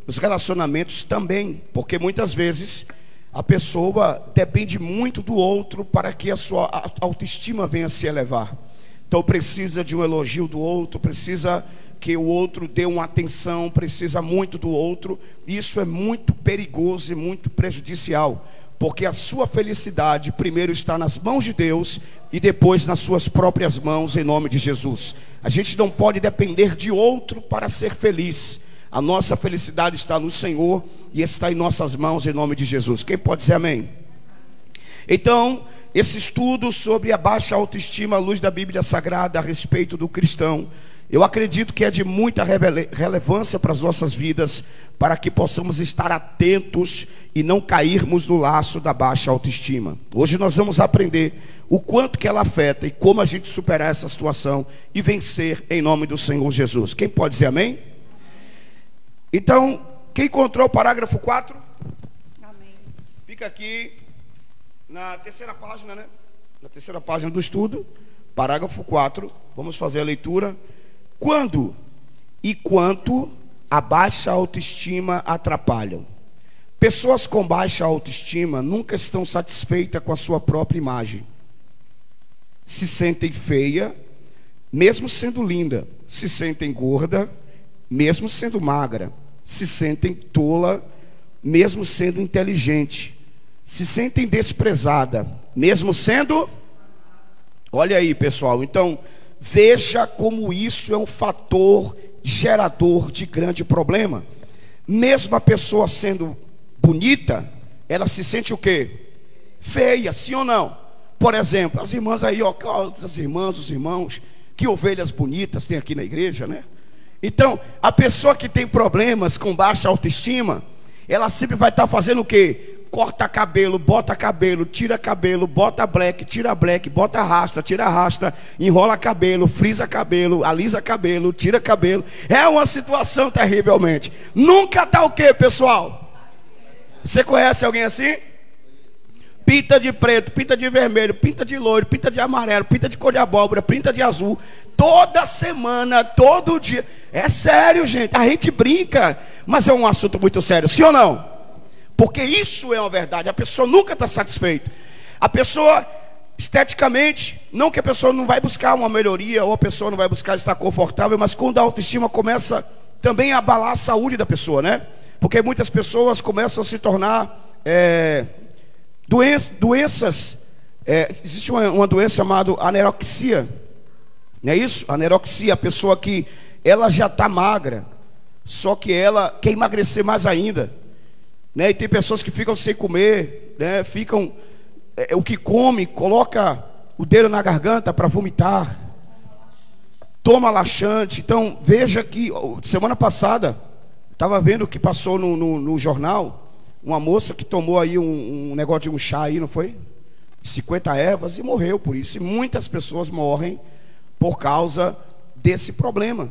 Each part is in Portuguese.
Os relacionamentos também, porque muitas vezes a pessoa depende muito do outro para que a sua autoestima venha a se elevar. Então precisa de um elogio do outro, precisa que o outro dê uma atenção, precisa muito do outro. Isso é muito perigoso e muito prejudicial, porque a sua felicidade primeiro está nas mãos de Deus e depois nas suas próprias mãos, em nome de Jesus. A gente não pode depender de outro para ser feliz. A nossa felicidade está no Senhor e está em nossas mãos, em nome de Jesus. Quem pode dizer amém? Então, esse estudo sobre a baixa autoestima à luz da Bíblia Sagrada a respeito do cristão, eu acredito que é de muita relevância para as nossas vidas, para que possamos estar atentos e não cairmos no laço da baixa autoestima. Hoje nós vamos aprender o quanto que ela afeta e como a gente superar essa situação e vencer em nome do Senhor Jesus. Quem pode dizer amém? Então, quem encontrou o parágrafo 4? Amém. Fica aqui na terceira página, né? Na terceira página do estudo, parágrafo 4. Vamos fazer a leitura. Quando e quanto a baixa autoestima atrapalham? Pessoas com baixa autoestima nunca estão satisfeitas com a sua própria imagem. Se sentem feia, mesmo sendo linda. Se sentem gorda, mesmo sendo magra. Se sentem tola, mesmo sendo inteligente. Se sentem desprezada, mesmo sendo... Olha aí, pessoal, então veja como isso é um fator gerador de grande problema. Mesmo a pessoa sendo bonita, ela se sente o quê? Feia, sim ou não? Por exemplo, as irmãs aí, ó, as irmãs, os irmãos, que ovelhas bonitas tem aqui na igreja, né? Então, a pessoa que tem problemas com baixa autoestima, ela sempre vai estar fazendo o quê? Corta cabelo, bota cabelo, tira cabelo, bota black, tira black, bota rasta, tira rasta, enrola cabelo, frisa cabelo, alisa cabelo, tira cabelo. É uma situação terrivelmente. Nunca tá o quê, pessoal? Você conhece alguém assim? Pinta de preto, pinta de vermelho, pinta de loiro, pinta de amarelo, pinta de cor de abóbora, pinta de azul. Toda semana, todo dia. É sério, gente. A gente brinca, mas é um assunto muito sério, sim ou não? Porque isso é uma verdade. A pessoa nunca está satisfeita. A pessoa, esteticamente, não que a pessoa não vai buscar uma melhoria, ou a pessoa não vai buscar estar confortável, mas quando a autoestima começa também a abalar a saúde da pessoa, né? Porque muitas pessoas começam a se tornar doenças. Existe uma doença chamada anorexia. Não é isso? Anorexia, a pessoa que ela já está magra, só que ela quer emagrecer mais ainda. Né? E tem pessoas que ficam sem comer, né? Ficam, o que come, coloca o dedo na garganta para vomitar, toma laxante. Então veja que semana passada estava vendo que passou no jornal uma moça que tomou aí um negócio de um chá aí, não foi? 50 ervas e morreu por isso. E muitas pessoas morrem por causa desse problema.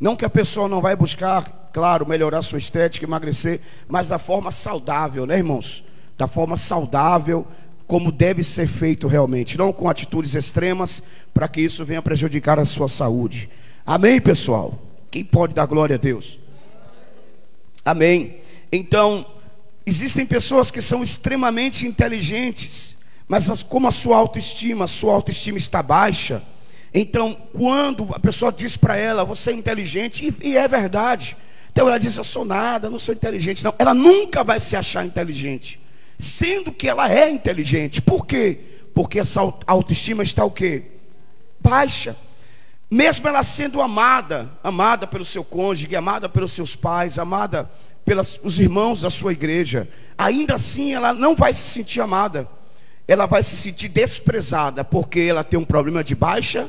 Não que a pessoa não vai buscar, claro, melhorar sua estética, emagrecer, mas da forma saudável, né, irmãos? Da forma saudável, como deve ser feito realmente, não com atitudes extremas, para que isso venha prejudicar a sua saúde. Amém, pessoal? Quem pode dar glória a Deus? Amém. Então, existem pessoas que são extremamente inteligentes, mas como a sua autoestima está baixa, então quando a pessoa diz para ela, você é inteligente, e é verdade, então ela diz, eu sou nada, não sou inteligente, não. Ela nunca vai se achar inteligente, sendo que ela é inteligente. Por quê? Porque essa autoestima está o quê? Baixa. Mesmo ela sendo amada pelo seu cônjuge, amada pelos seus pais, amada pelos irmãos da sua igreja, ainda assim ela não vai se sentir amada. Ela vai se sentir desprezada, porque ela tem um problema de baixa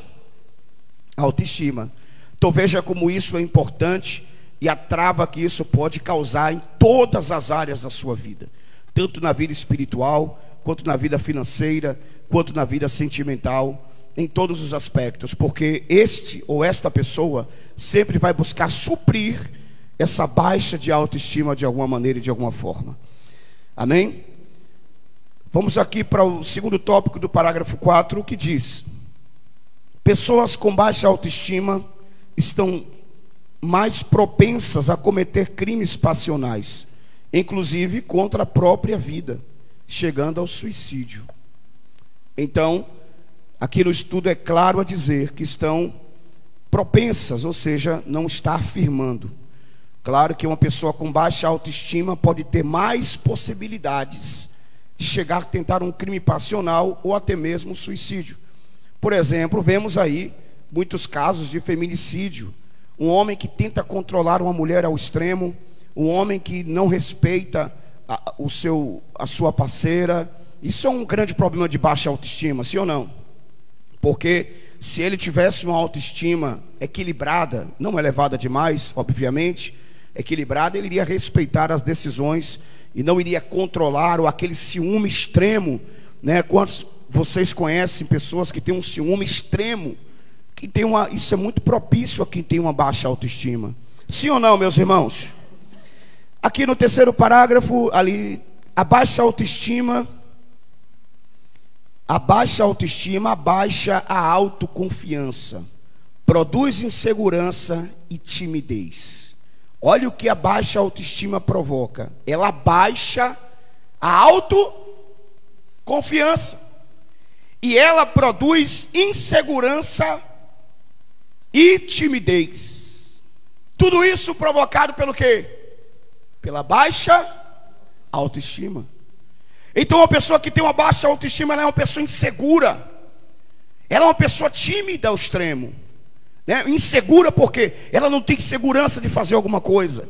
autoestima. Então veja como isso é importante e a trava que isso pode causar em todas as áreas da sua vida, tanto na vida espiritual, quanto na vida financeira, quanto na vida sentimental, em todos os aspectos, porque este ou esta pessoa sempre vai buscar suprir essa baixa de autoestima de alguma maneira e de alguma forma. Amém? Vamos aqui para o segundo tópico do parágrafo 4, que diz: pessoas com baixa autoestima estão mais propensas a cometer crimes passionais, inclusive contra a própria vida, chegando ao suicídio. Então, aqui no estudo é claro a dizer que estão propensas, ou seja, não está afirmando. Claro que uma pessoa com baixa autoestima pode ter mais possibilidades de chegar a tentar um crime passional ou até mesmo um suicídio. Por exemplo, vemos aí muitos casos de feminicídio. Um homem que tenta controlar uma mulher ao extremo, um homem que não respeita a sua parceira. Isso é um grande problema de baixa autoestima, sim ou não? Porque se ele tivesse uma autoestima equilibrada, não elevada demais, obviamente, equilibrada, ele iria respeitar as decisões e não iria controlar, ou aquele ciúme extremo, né? Quantos vocês conhecem pessoas que têm um ciúme extremo, que tem isso é muito propício a quem tem uma baixa autoestima. Sim ou não, meus irmãos? Aqui no terceiro parágrafo, ali, a baixa autoestima abaixa a autoconfiança, produz insegurança e timidez. Olha o que a baixa autoestima provoca. Ela baixa a autoconfiança. E ela produz insegurança e timidez. Tudo isso provocado pelo quê? Pela baixa autoestima. Então uma pessoa que tem uma baixa autoestima, ela é uma pessoa insegura. Ela é uma pessoa tímida ao extremo. Insegura porque ela não tem segurança de fazer alguma coisa.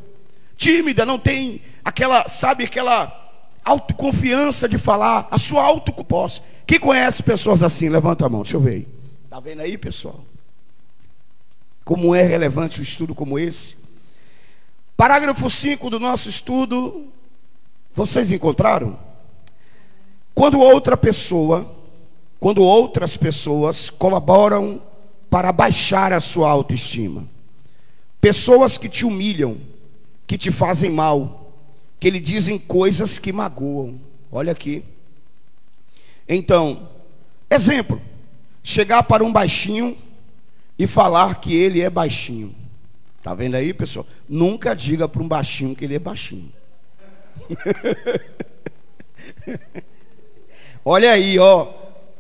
Tímida, não tem aquela autoconfiança de falar, a sua autoconfiança. Quem conhece pessoas assim? Levanta a mão, deixa eu ver aí. Está vendo aí, pessoal? Como é relevante um estudo como esse? Parágrafo 5 do nosso estudo. Vocês encontraram? Quando outras pessoas colaboram para baixar a sua autoestima, pessoas que te humilham, que te fazem mal, que lhe dizem coisas que magoam. Olha aqui. Então, exemplo, chegar para um baixinho e falar que ele é baixinho. Tá vendo aí, pessoal? Nunca diga para um baixinho que ele é baixinho. Olha aí, ó.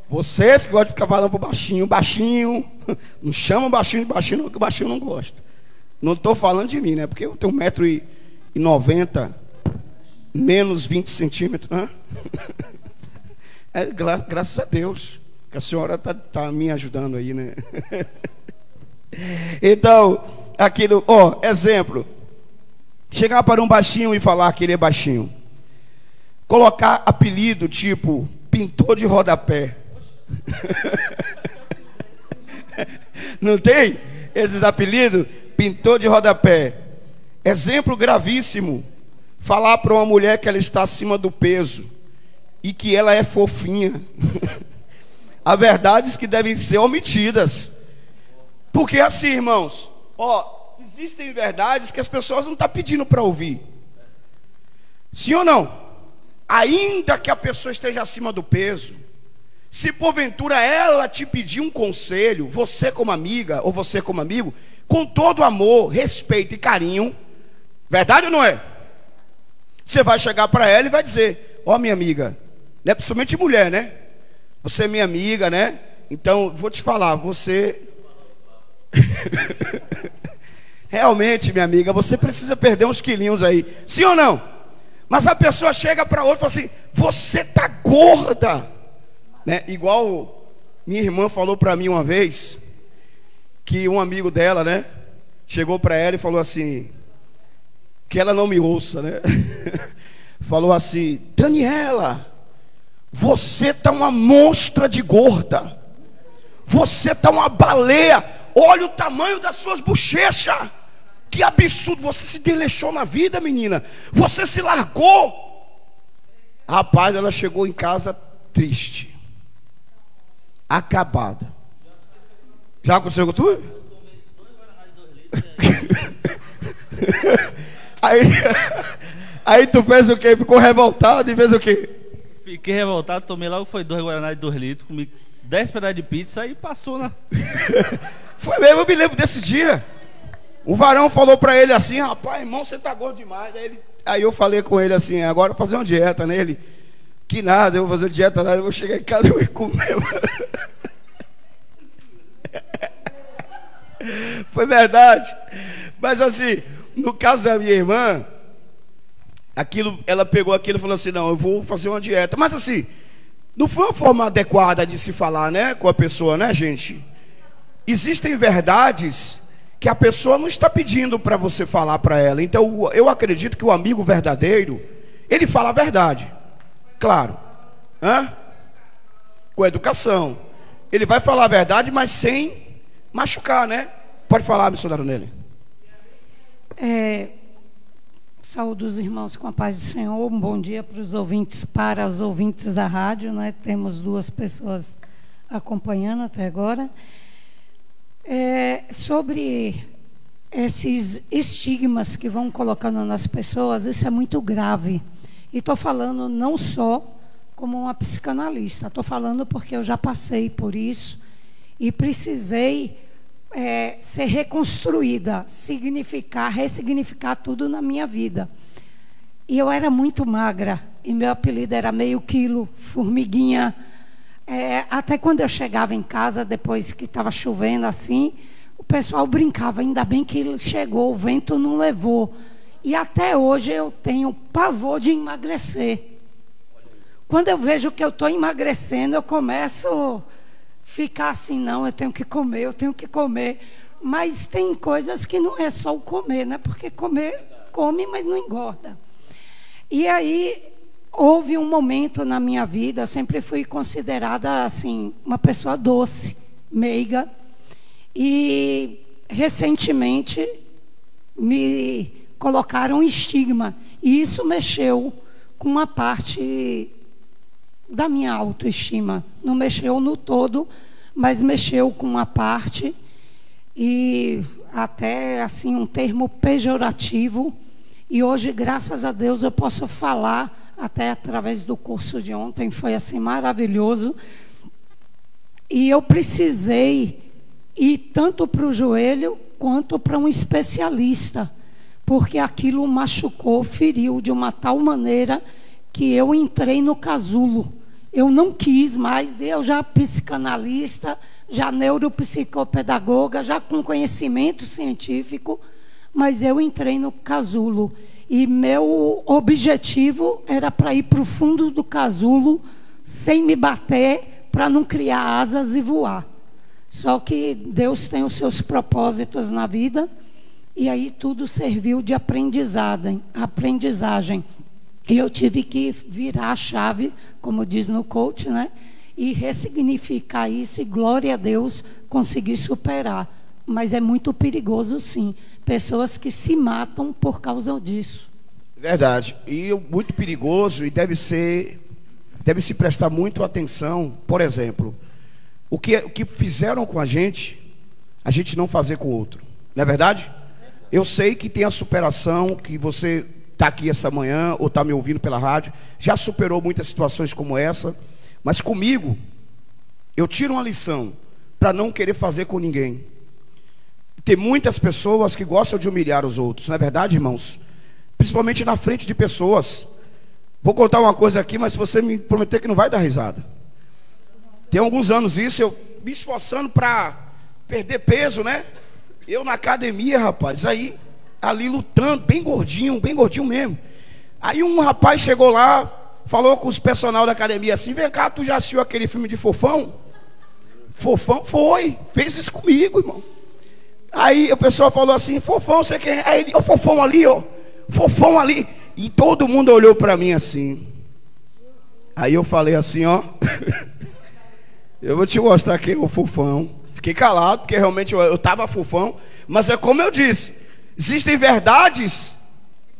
Vocês que gostam de ficar falando pro baixinho, não chama o baixinho de baixinho, porque o baixinho não gosta. Não estou falando de mim, né? Porque eu tenho 1,90 m, menos 20 centímetros. Né? Graças a Deus que a senhora tá me ajudando aí, né? Então, aquilo, exemplo. Chegar para um baixinho e falar que ele é baixinho. Colocar apelido tipo pintor de rodapé. Não tem esses apelidos? Pintor de rodapé. Exemplo gravíssimo. Falar para uma mulher que ela está acima do peso e que ela é fofinha. Há verdades que devem ser omitidas. Porque assim, irmãos, existem verdades que as pessoas não estão pedindo para ouvir. Sim ou não? Ainda que a pessoa esteja acima do peso, se porventura ela te pedir um conselho, você como amiga ou você como amigo, com todo amor, respeito e carinho, verdade ou não é? Você vai chegar para ela e vai dizer: minha amiga, né? Principalmente mulher, né? Você é minha amiga, né? Então, vou te falar, você... Realmente, minha amiga, você precisa perder uns quilinhos aí. Sim ou não? Mas a pessoa chega para outra e fala assim: você tá gorda, né? Igual minha irmã falou para mim uma vez, que um amigo dela, né, chegou para ela e falou assim, que ela não me ouça, né? Falou assim: Daniela, você tá uma monstra de gorda. Você tá uma baleia. Olha o tamanho das suas bochechas. Que absurdo, você se desleixou na vida, menina. Você se largou. Rapaz, ela chegou em casa triste, acabada. Já aconteceu com tu? Aí tu fez o quê? Ficou revoltado e fez o quê? Fiquei revoltado, tomei logo, foi 2 Guaraná de 2 litros, comi 10 pedaços de pizza e passou na... Foi mesmo, eu me lembro desse dia. O varão falou para ele assim: rapaz, irmão, você tá gordo demais. Aí eu falei com ele assim: agora eu vou fazer uma dieta nele. Que nada, eu vou fazer dieta nada, eu vou chegar em casa e vou comer. Foi verdade. Mas assim, no caso da minha irmã, ela pegou aquilo e falou assim: não, eu vou fazer uma dieta. Mas assim, não foi uma forma adequada de se falar, né, com a pessoa, né, gente? Existem verdades que a pessoa não está pedindo para você falar para ela. Então eu acredito que o amigo verdadeiro, ele fala a verdade, claro, com educação. Ele vai falar a verdade, mas sem machucar, né? Pode falar, missionário Nele. Saúde os irmãos com a paz do Senhor. Um bom dia para os ouvintes, para os ouvintes da rádio, né? Temos 2 pessoas acompanhando até agora. Sobre esses estigmas que vão colocando nas pessoas, isso é muito grave. E estou falando não só como uma psicanalista, estou falando porque eu já passei por isso e precisei ser reconstruída, ressignificar tudo na minha vida. E eu era muito magra, e meu apelido era meio quilo, formiguinha. Até quando eu chegava em casa, depois que estava chovendo assim, o pessoal brincava: ainda bem que ele chegou, o vento não levou. E até hoje eu tenho pavor de emagrecer. Quando eu vejo que eu estou emagrecendo, eu começo a ficar assim: não, eu tenho que comer, eu tenho que comer. Mas tem coisas que não é só o comer, né? Porque comer, come, mas não engorda. E aí houve um momento na minha vida, sempre fui considerada assim, uma pessoa doce, meiga. E recentemente me colocaram um estigma. E isso mexeu com uma parte da minha autoestima. Não mexeu no todo, mas mexeu com uma parte. E até assim um termo pejorativo. E hoje, graças a Deus, eu posso falar, até através do curso de ontem, foi assim maravilhoso. E eu precisei ir tanto para o joelho quanto para um especialista, porque aquilo machucou, feriu de uma tal maneira que eu entrei no casulo. Eu não quis mais, eu já psicanalista, já neuropsicopedagoga, já com conhecimento científico, mas eu entrei no casulo. E meu objetivo era para ir para o fundo do casulo, sem me bater, para não criar asas e voar. Só que Deus tem os seus propósitos na vida, e aí tudo serviu de aprendizagem. E eu tive que virar a chave, como diz no coach, né? E ressignificar isso, e glória a Deus, conseguir superar. Mas é muito perigoso, sim. Pessoas que se matam por causa disso. Verdade. E muito perigoso, e deve se prestar muito atenção. Por exemplo, o que fizeram com a gente não fazer com o outro. Não é verdade? Eu sei que tem a superação, que você está aqui essa manhã, ou está me ouvindo pela rádio, já superou muitas situações como essa, mas comigo, eu tiro uma lição para não querer fazer com ninguém. Tem muitas pessoas que gostam de humilhar os outros, não é verdade, irmãos? Principalmente na frente de pessoas. Vou contar uma coisa aqui, mas se você me prometer que não vai dar risada. Tem alguns anos isso, eu me esforçando para perder peso, né? Eu na academia, rapaz, ali lutando, bem gordinho mesmo. Aí um rapaz chegou lá, falou com os personal da academia assim: vem cá, tu já assistiu aquele filme de Fofão? Fofão? Foi, fez isso comigo, irmão. Aí o pessoal falou assim: Fofão, você quer? Aí ele: o Fofão ali, ó, Fofão ali. E todo mundo olhou para mim assim. Aí eu falei assim: ó, eu vou te mostrar quem é o Fofão. Fiquei calado, porque realmente eu estava fofão. Mas é como eu disse, existem verdades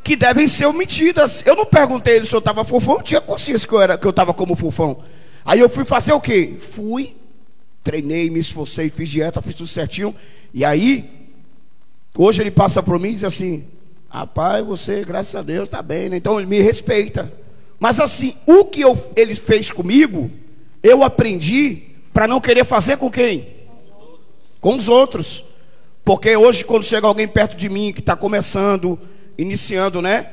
que devem ser omitidas. Eu não perguntei ele se eu estava fofão, eu tinha consciência que eu estava como fofão. Aí eu fui fazer o quê? Fui, treinei, me esforcei, fiz dieta, fiz tudo certinho. E aí, hoje ele passa por mim e diz assim: rapaz, você, graças a Deus, está bem, né? Então ele me respeita. Mas assim, o que ele fez comigo, eu aprendi para não querer fazer com quem? Com os outros. Porque hoje, quando chega alguém perto de mim que está começando, iniciando, né?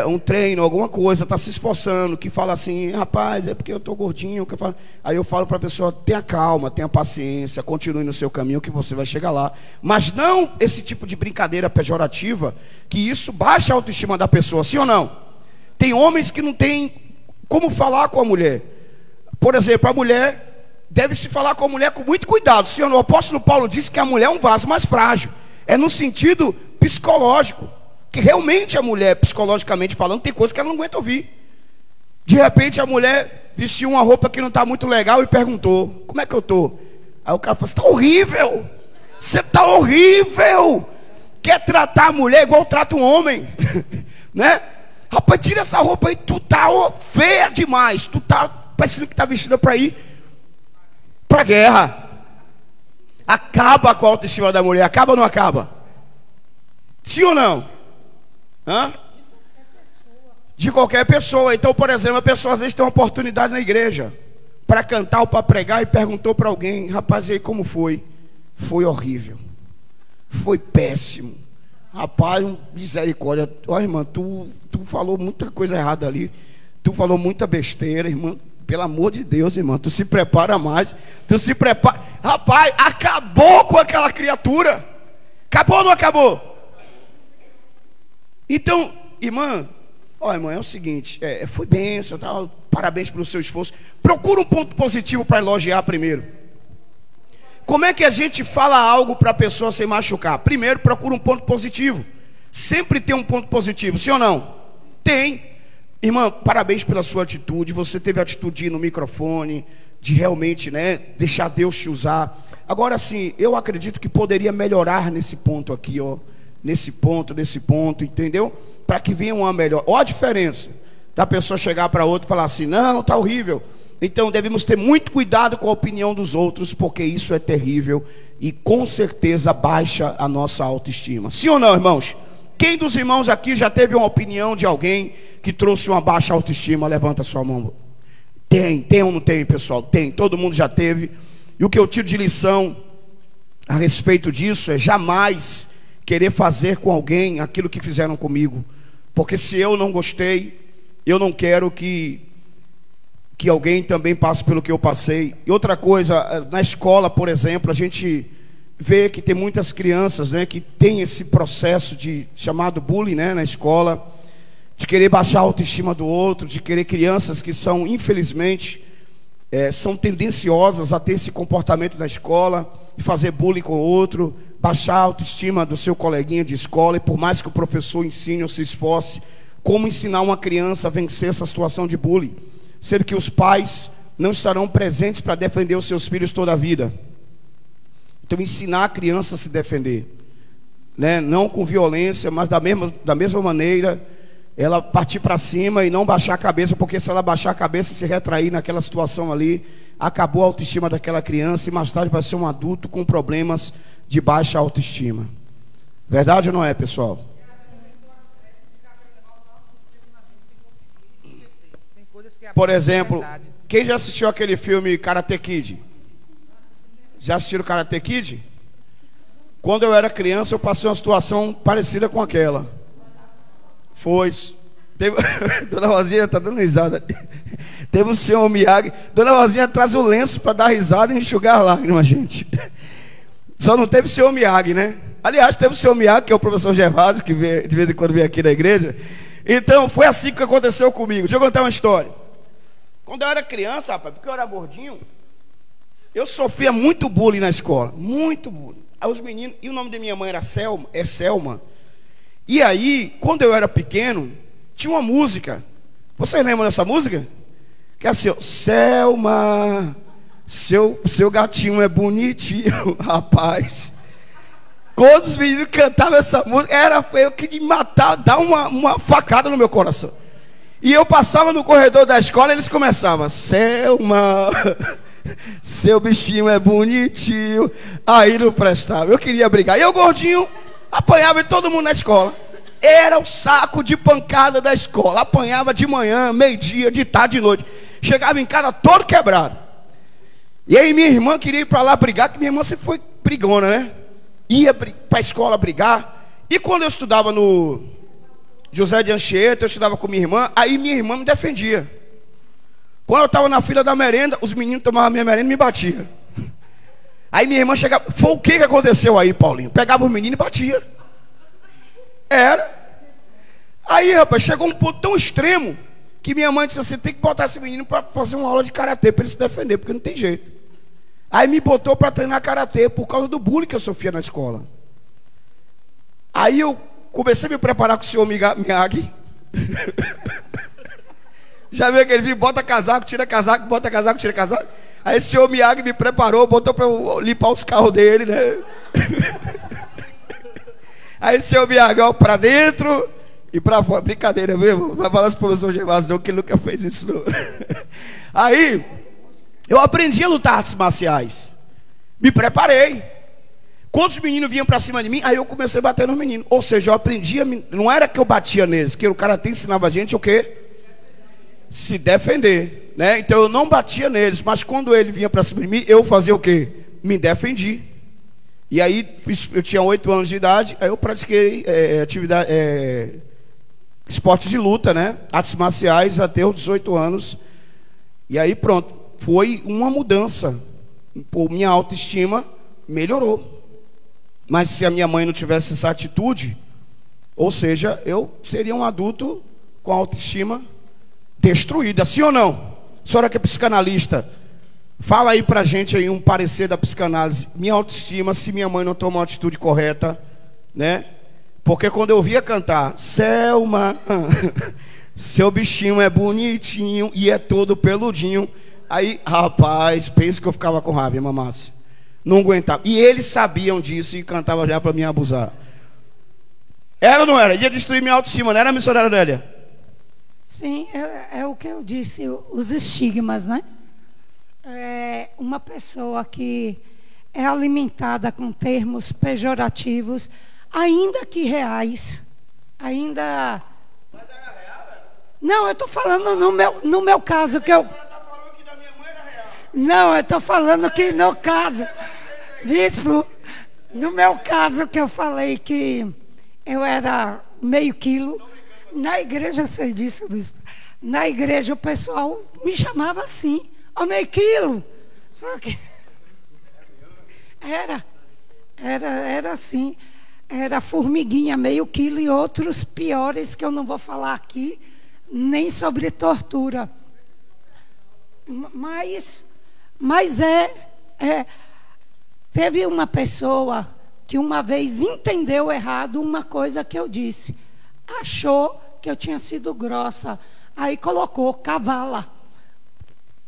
Um treino, alguma coisa, está se esforçando, que fala assim, rapaz, é porque eu estou gordinho. Que eu falo... Aí eu falo para a pessoa, tenha calma, tenha paciência, continue no seu caminho que você vai chegar lá. Mas não esse tipo de brincadeira pejorativa, que isso baixa a autoestima da pessoa, sim ou não? Tem homens que não tem como falar com a mulher. Por exemplo, a mulher deve se falar com a mulher com muito cuidado. Sim ou não? O apóstolo Paulo disse que a mulher é um vaso mais frágil. É no sentido psicológico. Que realmente a mulher, psicologicamente falando, tem coisa que ela não aguenta ouvir. De repente a mulher vestiu uma roupa que não está muito legal e perguntou, como é que eu estou? Aí o cara falou, você está horrível. Você está horrível. Quer tratar a mulher igual trata um homem. Né? Rapaz, tira essa roupa aí, tu tá feia demais. Tu tá parecendo que tá vestida para ir para guerra. Acaba com a autoestima da mulher, acaba ou não acaba? Sim ou não? Hã? De qualquer pessoa. Então, por exemplo, a pessoa às vezes tem uma oportunidade na igreja para cantar ou para pregar e perguntou para alguém, rapaz, e aí como foi? Foi horrível. Foi péssimo. Rapaz, misericórdia. Ó, irmã, tu falou muita coisa errada ali. Tu falou muita besteira, irmã. Pelo amor de Deus, irmã, tu se prepara mais. Tu se prepara. Rapaz, acabou com aquela criatura. Acabou ou não acabou? Então, irmã, ó, irmã, é o seguinte, foi bênção, tá? Parabéns pelo seu esforço. Procura um ponto positivo para elogiar primeiro. Como é que a gente fala algo para a pessoa sem machucar? Primeiro, procura um ponto positivo. Sempre tem um ponto positivo, sim ou não? Tem. Irmã, parabéns pela sua atitude. Você teve a atitude de ir no microfone, de realmente, né, deixar Deus te usar. Agora sim, eu acredito que poderia melhorar nesse ponto aqui, ó. Nesse ponto, entendeu? Para que venha uma melhor. Olha a diferença da pessoa chegar para outra e falar assim, não, tá horrível. Então devemos ter muito cuidado com a opinião dos outros, porque isso é terrível e com certeza baixa a nossa autoestima. Sim ou não, irmãos? Quem dos irmãos aqui já teve uma opinião de alguém que trouxe uma baixa autoestima? Levanta a sua mão. Tem ou não tem, pessoal? Tem, todo mundo já teve. E o que eu tiro de lição a respeito disso é jamais querer fazer com alguém aquilo que fizeram comigo. Porque se eu não gostei, eu não quero que alguém também passe pelo que eu passei. E outra coisa, na escola, por exemplo, a gente vê que tem muitas crianças, né, que tem esse processo chamado bullying, né, na escola, de querer baixar a autoestima do outro, de querer crianças que são, infelizmente, são tendenciosas a ter esse comportamento na escola, de fazer bullying com o outro, baixar a autoestima do seu coleguinha de escola, e por mais que o professor ensine ou se esforce, como ensinar uma criança a vencer essa situação de bullying, sendo que os pais não estarão presentes para defender os seus filhos toda a vida. Então ensinar a criança a se defender, né? Não com violência, mas da mesma maneira, ela partir para cima e não baixar a cabeça, porque se ela baixar a cabeça e se retrair naquela situação ali, acabou a autoestima daquela criança e mais tarde vai ser um adulto com problemas de baixa autoestima. Verdade ou não é, pessoal? Por exemplo, quem já assistiu aquele filme Karate Kid? Já assistiram Karate Kid? Quando eu era criança, eu passei uma situação parecida com aquela. Foi. Dona Rosinha está dando risada. Teve o senhor Miyagi. Dona Rosinha traz o lenço para dar risada e enxugar lágrimas, gente. Só não teve o senhor Miyagi, né? Aliás, teve o senhor Miyagi, que é o professor Gervásio, que de vez em quando vem aqui na igreja. Então, foi assim que aconteceu comigo. Deixa eu contar uma história. Quando eu era criança, rapaz, porque eu era gordinho, eu sofria muito bullying na escola. Muito bullying. Aí os meninos, e o nome da minha mãe era Selma. E aí, quando eu era pequeno, tinha uma música. Vocês lembram dessa música? Que é assim, ó, Selma, seu gatinho é bonitinho, rapaz. Quando os meninos cantavam essa música, eu queria matar, dar uma facada no meu coração. E eu passava no corredor da escola e eles começavam, Selma, seu bichinho é bonitinho. Aí não prestava, eu queria brigar. E eu gordinho, apanhava de todo mundo na escola. Era o saco de pancada da escola. Apanhava de manhã, meio-dia, de tarde, de noite. Chegava em casa todo quebrado. E aí minha irmã queria ir para lá brigar, que minha irmã sempre foi brigona, né? ia para a escola brigar. E quando eu estudava no José de Anchieta, eu estudava com minha irmã, aí minha irmã me defendia. Quando eu estava na fila da merenda, os meninos tomavam minha merenda e me batiam. Aí minha irmã chegava, foi o que aconteceu aí, Paulinho? Pegava o menino e batia. Era. Aí, rapaz, chegou um ponto tão extremo que minha mãe disse assim, tem que botar esse menino para fazer uma aula de karatê, para ele se defender, porque não tem jeito. Aí me botou para treinar karatê por causa do bullying que eu sofria na escola. Aí eu comecei a me preparar com o senhor Miyagi. Já viu aquele vídeo, bota casaco, tira casaco, bota casaco, tira casaco. Aí o senhor Miyagi me preparou, botou para eu limpar os carros dele, né? Aí o senhor Miyagi, ó, para dentro e para fora. Brincadeira mesmo, não vai falar para o professor Gervásio não, que ele nunca fez isso não. Aí eu aprendi a lutar artes marciais. Me preparei. Quando os meninos vinham para cima de mim, aí eu comecei a bater nos meninos. Ou seja, eu aprendi, não era que eu batia neles, que o karatê ensinava a gente o quê? Se defender, né? Então eu não batia neles, mas quando ele vinha para cima de mim, eu fazia o quê? Me defendi. E aí eu tinha 8 anos de idade, aí eu pratiquei esporte de luta, né? Artes marciais até os 18 anos. E aí pronto, foi uma mudança. Minha autoestima melhorou. Mas se a minha mãe não tivesse essa atitude, ou seja, eu seria um adulto com autoestima destruída, sim ou não? A senhora que é psicanalista, fala aí pra gente aí um parecer da psicanálise. Minha autoestima, se minha mãe não toma uma atitude correta, né? Porque quando eu via cantar Selma, seu bichinho é bonitinho e é todo peludinho, aí, rapaz, pensa que eu ficava com raiva, mamácia. Não aguentava. E eles sabiam disso e cantavam já para me abusar. Era ou não era? Ia destruir minha autoestima, não era, missionária Adélia? Sim, é o que eu disse, os estigmas, né? Uma pessoa que é alimentada com termos pejorativos, ainda que reais, ainda... Mas era real, velho? Não, eu estou falando no meu caso que eu... A senhora está falando que da minha mãe era real. Não, eu estou falando que no caso... Bispo, no meu caso que eu falei que eu era meio quilo... Na igreja, eu sei disso, bispo. Na igreja o pessoal me chamava assim, ó, meio quilo. Só que era assim, era formiguinha, meio quilo, e outros piores que eu não vou falar aqui, nem sobre tortura. Mas teve uma pessoa que uma vez entendeu errado uma coisa que eu disse. Achou que eu tinha sido grossa, aí colocou cavala.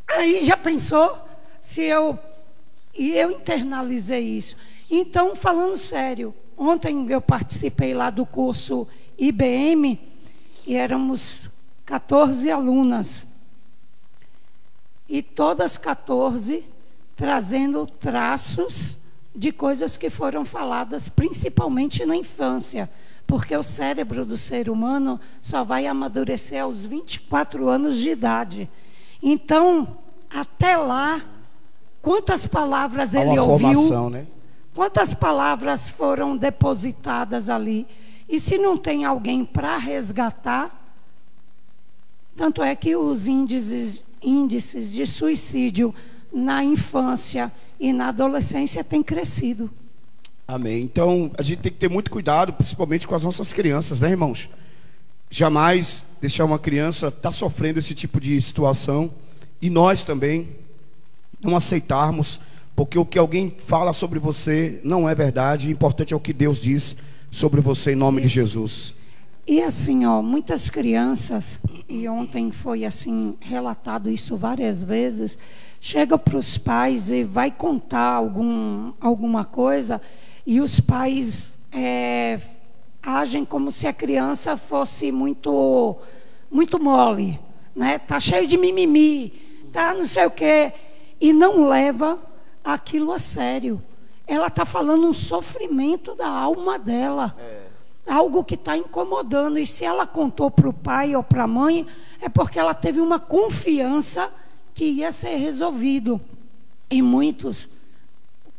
Aí já pensou se eu internalizei isso. Então, falando sério, ontem eu participei lá do curso IBM e éramos 14 alunas. E todas 14 trazendo traços de coisas que foram faladas principalmente na infância. Porque o cérebro do ser humano só vai amadurecer aos 24 anos de idade. Então, até lá, quantas palavras ele ouviu? Formação, né? Quantas palavras foram depositadas ali? E se não tem alguém para resgatar, tanto é que os índices de suicídio na infância e na adolescência têm crescido. Amém. Então, a gente tem que ter muito cuidado, principalmente com as nossas crianças, né, irmãos? Jamais deixar uma criança estar sofrendo esse tipo de situação. E nós também não aceitarmos, porque o que alguém fala sobre você não é verdade. O importante é o que Deus diz sobre você, em nome de Jesus. E assim, ó, muitas crianças, e ontem foi assim, relatado isso várias vezes, chega para os pais e vai contar alguma coisa... E os pais agem como se a criança fosse muito mole, né? Tá cheio de mimimi, tá não sei o quê, e não leva aquilo a sério. Ela está falando um sofrimento da alma dela, algo que está incomodando. E se ela contou para o pai ou para a mãe, é porque ela teve uma confiança que ia ser resolvido. E muitos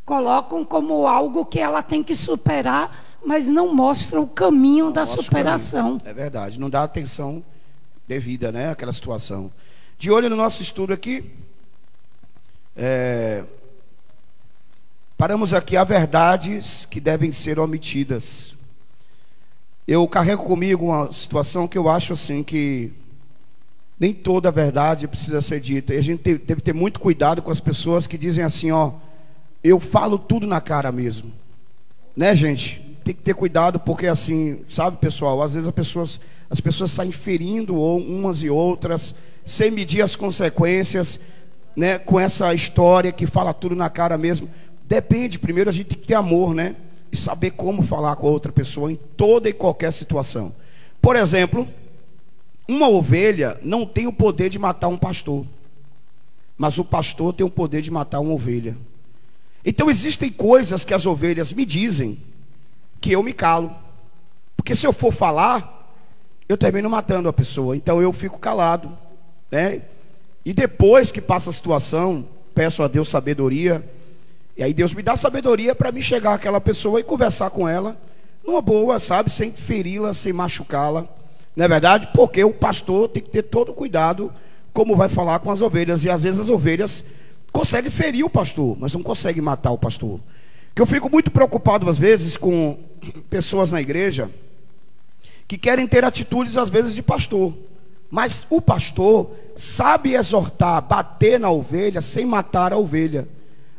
colocam como algo que ela tem que superar, mas não mostram o caminho da superação. É verdade, não dá atenção devida, né, àquela situação. De olho no nosso estudo aqui, paramos aqui, há verdades que devem ser omitidas. Eu carrego comigo uma situação que eu acho assim que nem toda a verdade precisa ser dita. E a gente deve ter muito cuidado com as pessoas que dizem assim, ó, eu falo tudo na cara mesmo. Né, gente? Tem que ter cuidado porque assim, sabe, pessoal, às vezes as pessoas saem ferindo umas e outras, sem medir as consequências, né, com essa história que fala tudo na cara mesmo. Depende, primeiro a gente tem que ter amor, né? E saber como falar com a outra pessoa em toda e qualquer situação. Por exemplo, uma ovelha não tem o poder de matar um pastor, mas o pastor tem o poder de matar uma ovelha. Então existem coisas que as ovelhas me dizem que eu me calo, porque se eu for falar, eu termino matando a pessoa. Então eu fico calado, né? E depois que passa a situação, peço a Deus sabedoria, e aí Deus me dá sabedoria para me chegar àquela pessoa e conversar com ela numa boa, sabe, sem feri-la, sem machucá-la. Não é verdade? Porque o pastor tem que ter todo cuidado como vai falar com as ovelhas. E às vezes as ovelhas conseguem ferir o pastor, mas não conseguem matar o pastor. Que eu fico muito preocupado às vezes com pessoas na igreja que querem ter atitudes às vezes de pastor, mas o pastor sabe exortar, bater na ovelha sem matar a ovelha.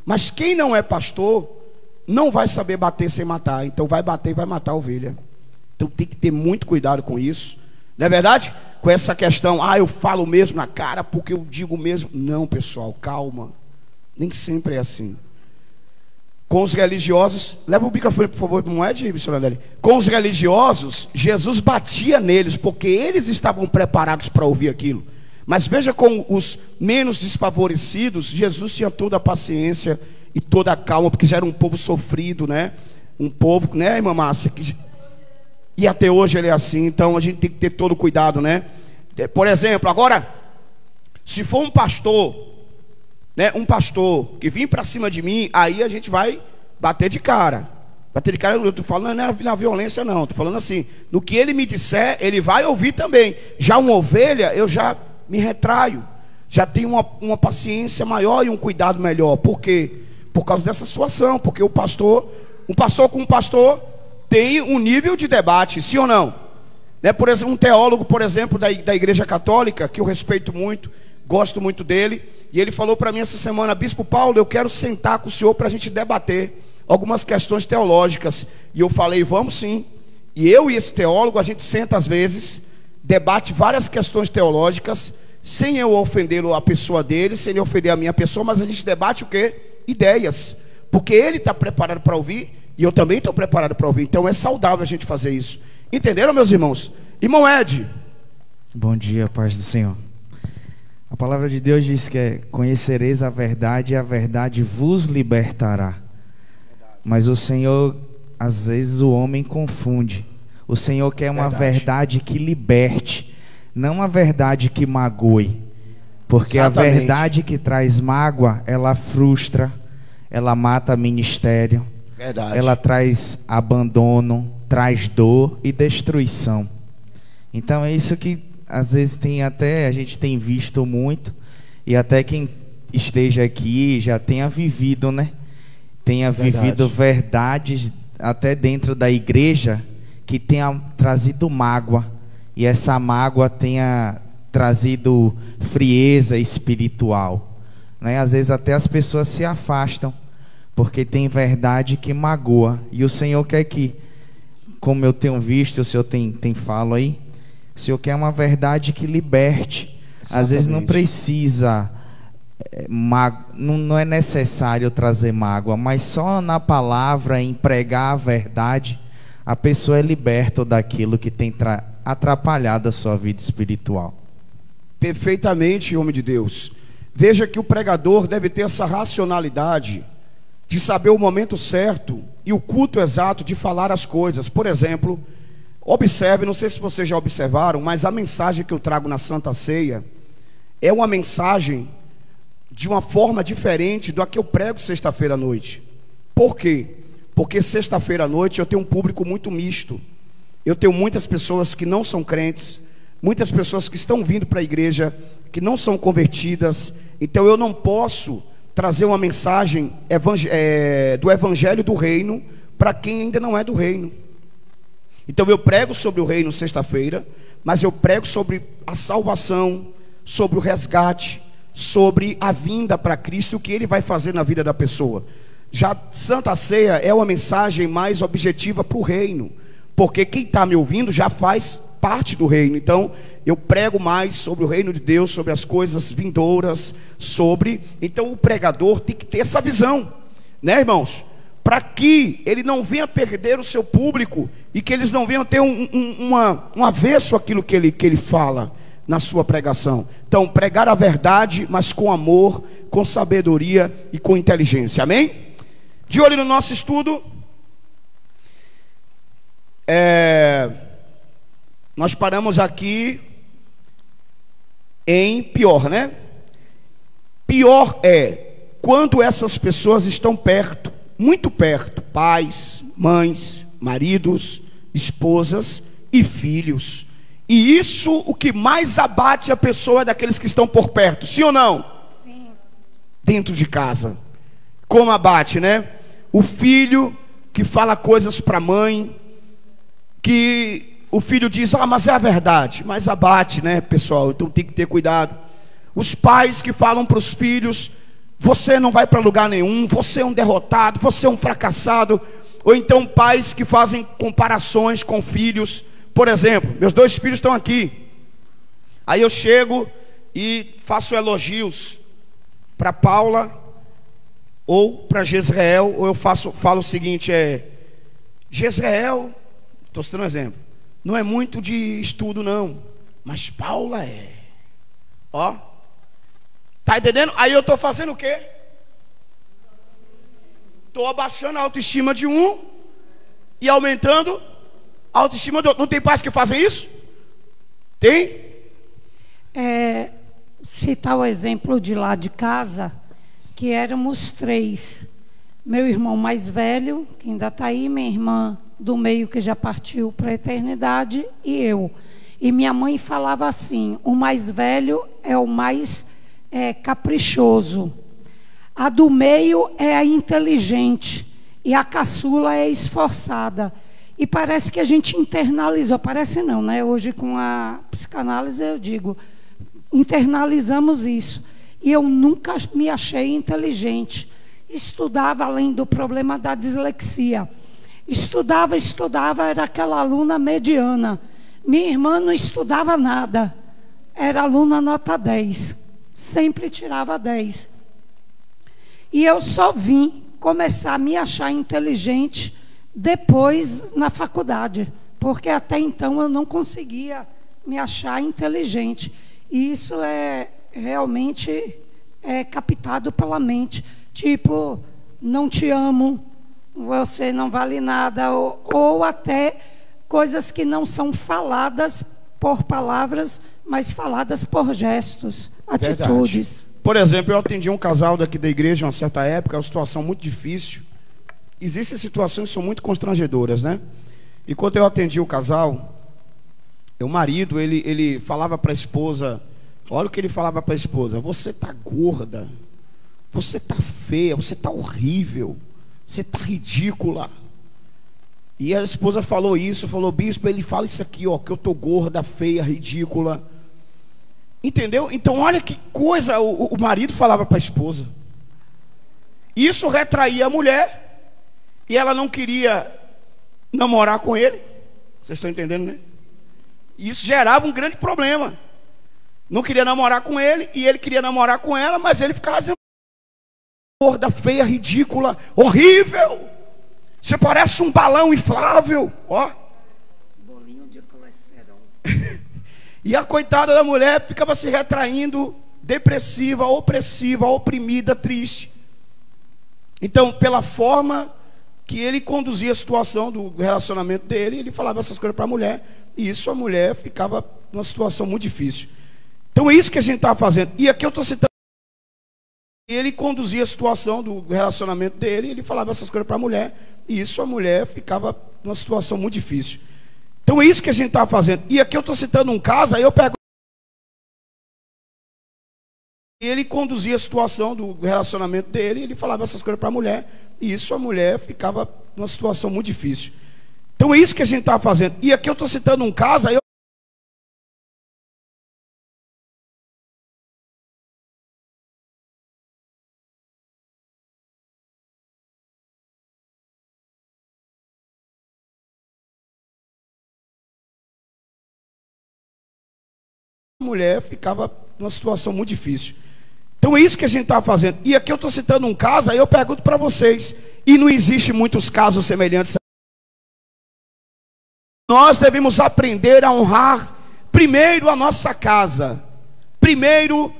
Mas quem não é pastor não vai saber bater sem matar. Então vai bater e vai matar a ovelha. Então tem que ter muito cuidado com isso. Não é verdade? Com essa questão, eu falo mesmo na cara porque eu digo mesmo. Não, pessoal, calma. Nem sempre é assim. Com os religiosos, leva o microfone por favor, não é de missionário. Com os religiosos, Jesus batia neles porque eles estavam preparados para ouvir aquilo. Mas veja, com os menos desfavorecidos, Jesus tinha toda a paciência e toda a calma, porque já era um povo sofrido, né? Um povo, né, irmã Márcia? E até hoje ele é assim. Então a gente tem que ter todo cuidado, né? Por exemplo, agora, se for um pastor, né, um pastor que vir para cima de mim, aí a gente vai bater de cara. Bater de cara, eu estou falando não é na violência não, estou falando assim, no que ele me disser, ele vai ouvir também. Já uma ovelha, eu já me retraio, já tenho uma paciência maior e um cuidado melhor. Por quê? Por causa dessa situação, porque um pastor com um pastor tem um nível de debate, sim ou não? Né? Por exemplo, um teólogo, por exemplo, da Igreja Católica, que eu respeito muito, gosto muito dele, e ele falou para mim essa semana: Bispo Paulo, eu quero sentar com o senhor para a gente debater algumas questões teológicas. E eu falei, vamos sim. E eu e esse teólogo, a gente senta às vezes, debate várias questões teológicas, sem eu ofendê-lo, a pessoa dele, sem ele ofender a minha pessoa, mas a gente debate o quê? Ideias. Porque ele está preparado para ouvir, e eu também estou preparado para ouvir. Então é saudável a gente fazer isso. Entenderam, meus irmãos? Irmão Ed. Bom dia, paz do Senhor. A palavra de Deus diz que conhecereis a verdade e a verdade vos libertará. Mas o Senhor, às vezes o homem confunde. O Senhor quer uma verdade que liberte, não uma verdade que magoe. Porque exatamente. A verdade que traz mágoa, ela frustra, ela mata ministério, verdade. Ela traz abandono, traz dor e destruição. Então é isso que às vezes a gente tem visto muito, e até quem esteja aqui já tenha vivido, né? Tenha vivido verdades até dentro da igreja que tenha trazido mágoa, e essa mágoa tenha trazido frieza espiritual, né? Às vezes até as pessoas se afastam porque tem verdade que magoa, e o Senhor quer que, como eu tenho visto, o Senhor tem falo aí, o Senhor quer uma verdade que liberte. Exatamente. Às vezes não precisa não é necessário trazer mágoa, mas só na palavra, em pregar a verdade, a pessoa é liberta daquilo que tem atrapalhado a sua vida espiritual. Perfeitamente, homem de Deus. Veja que o pregador deve ter essa racionalidade de saber o momento certo e o culto exato de falar as coisas. Por exemplo, observe, não sei se vocês já observaram, mas a mensagem que eu trago na Santa Ceia é uma mensagem de uma forma diferente da que eu prego sexta-feira à noite. Por quê? Porque sexta-feira à noite eu tenho um público muito misto. Eu tenho muitas pessoas que não são crentes, muitas pessoas que estão vindo para a igreja, que não são convertidas. Então eu não posso trazer uma mensagem do evangelho do reino para quem ainda não é do reino. Então eu prego sobre o reino sexta-feira, mas eu prego sobre a salvação, sobre o resgate, sobre a vinda para Cristo, o que Ele vai fazer na vida da pessoa. Já Santa Ceia é uma mensagem mais objetiva para o reino, porque quem está me ouvindo já faz parte do reino. Então eu prego mais sobre o reino de Deus, sobre as coisas vindouras, então o pregador tem que ter essa visão, né, irmãos? Para que ele não venha perder o seu público e que eles não venham ter um avesso àquilo que ele fala na sua pregação. Então, pregar a verdade, mas com amor, com sabedoria e com inteligência. Amém? De olho no nosso estudo, nós paramos aqui em pior, né? Pior é quando essas pessoas estão perto, muito perto, pais, mães, maridos, esposas e filhos. E isso, o que mais abate a pessoa é daqueles que estão por perto, sim ou não? Sim. Dentro de casa. Como abate, né? O filho que fala coisas para a mãe, que o filho diz, mas é a verdade, mas abate, né, pessoal? Então tem que ter cuidado. Os pais que falam para os filhos, você não vai para lugar nenhum, você é um derrotado, você é um fracassado. Ou então pais que fazem comparações com filhos. Por exemplo, meus 2 filhos estão aqui. Aí eu chego e faço elogios para Paula ou para Jezreel, ou eu falo o seguinte, Jezreel, estou citando um exemplo, não é muito de estudo não, mas Paula é. Ó, tá entendendo? Aí eu estou fazendo o quê? Estou abaixando a autoestima de um e aumentando a autoestima do outro. Não tem pais que fazem isso? Tem? Citar o exemplo de lá de casa, que éramos 3. Meu irmão mais velho, que ainda está aí, minha irmã do meio, que já partiu para a eternidade, e eu. E minha mãe falava assim, o mais velho é o mais caprichoso. A do meio é a inteligente. E a caçula é esforçada. E parece que a gente internalizou, parece não, né? Hoje com a psicanálise eu digo, internalizamos isso. E eu nunca me achei inteligente. Estudava além do problema da dislexia. Estudava, era aquela aluna mediana. Minha irmã não estudava nada. Era aluna nota 10. Sempre tirava 10. E eu só vim começar a me achar inteligente depois na faculdade, porque até então eu não conseguia me achar inteligente. E isso é realmente captado pela mente. Tipo, não te amo, você não vale nada, ou até coisas que não são faladas por palavras, mas faladas por gestos, atitudes. Verdade. Por exemplo, eu atendi um casal daqui da igreja, uma certa época, uma situação muito difícil. Existem situações que são muito constrangedoras, né? E quando eu atendi o casal, o marido, ele falava para a esposa, olha o que ele falava para a esposa, você está gorda, você está feia, você está horrível, você está ridícula. E a esposa falou isso, falou, bispo, ele fala isso aqui, ó, que eu estou gorda, feia, ridícula. Entendeu? Então olha que coisa o marido falava para a esposa. Isso retraía a mulher, e ela não queria namorar com ele. Vocês estão entendendo, né? Isso gerava um grande problema. Não queria namorar com ele, e ele queria namorar com ela, mas ele ficava dizendo, gorda, feia, ridícula, horrível, você parece um balão inflável, ó. Bolinho de colesterol. E a coitada da mulher ficava se retraindo, depressiva, opressiva, oprimida, triste. Então, pela forma que ele conduzia a situação do relacionamento dele, ele falava essas coisas para a mulher, e isso a mulher ficava numa situação muito difícil. Então é isso que a gente está fazendo. E aqui eu estou citando E ele conduzia a situação do relacionamento dele, ele falava essas coisas para a mulher, e isso a mulher ficava numa situação muito difícil. Então é isso que a gente está fazendo. E aqui eu estou citando um caso, aí eu pergunto. E ele conduzia a situação do relacionamento dele, ele falava essas coisas para a mulher, e isso a mulher ficava numa situação muito difícil. Então é isso que a gente está fazendo. E aqui eu estou citando um caso, aí eu... A mulher ficava numa situação muito difícil. Então é isso que a gente está fazendo. E aqui eu estou citando um caso, aí eu pergunto para vocês, e não existe muitos casos semelhantes. Nós devemos aprender a honrar primeiro a nossa casa, primeiro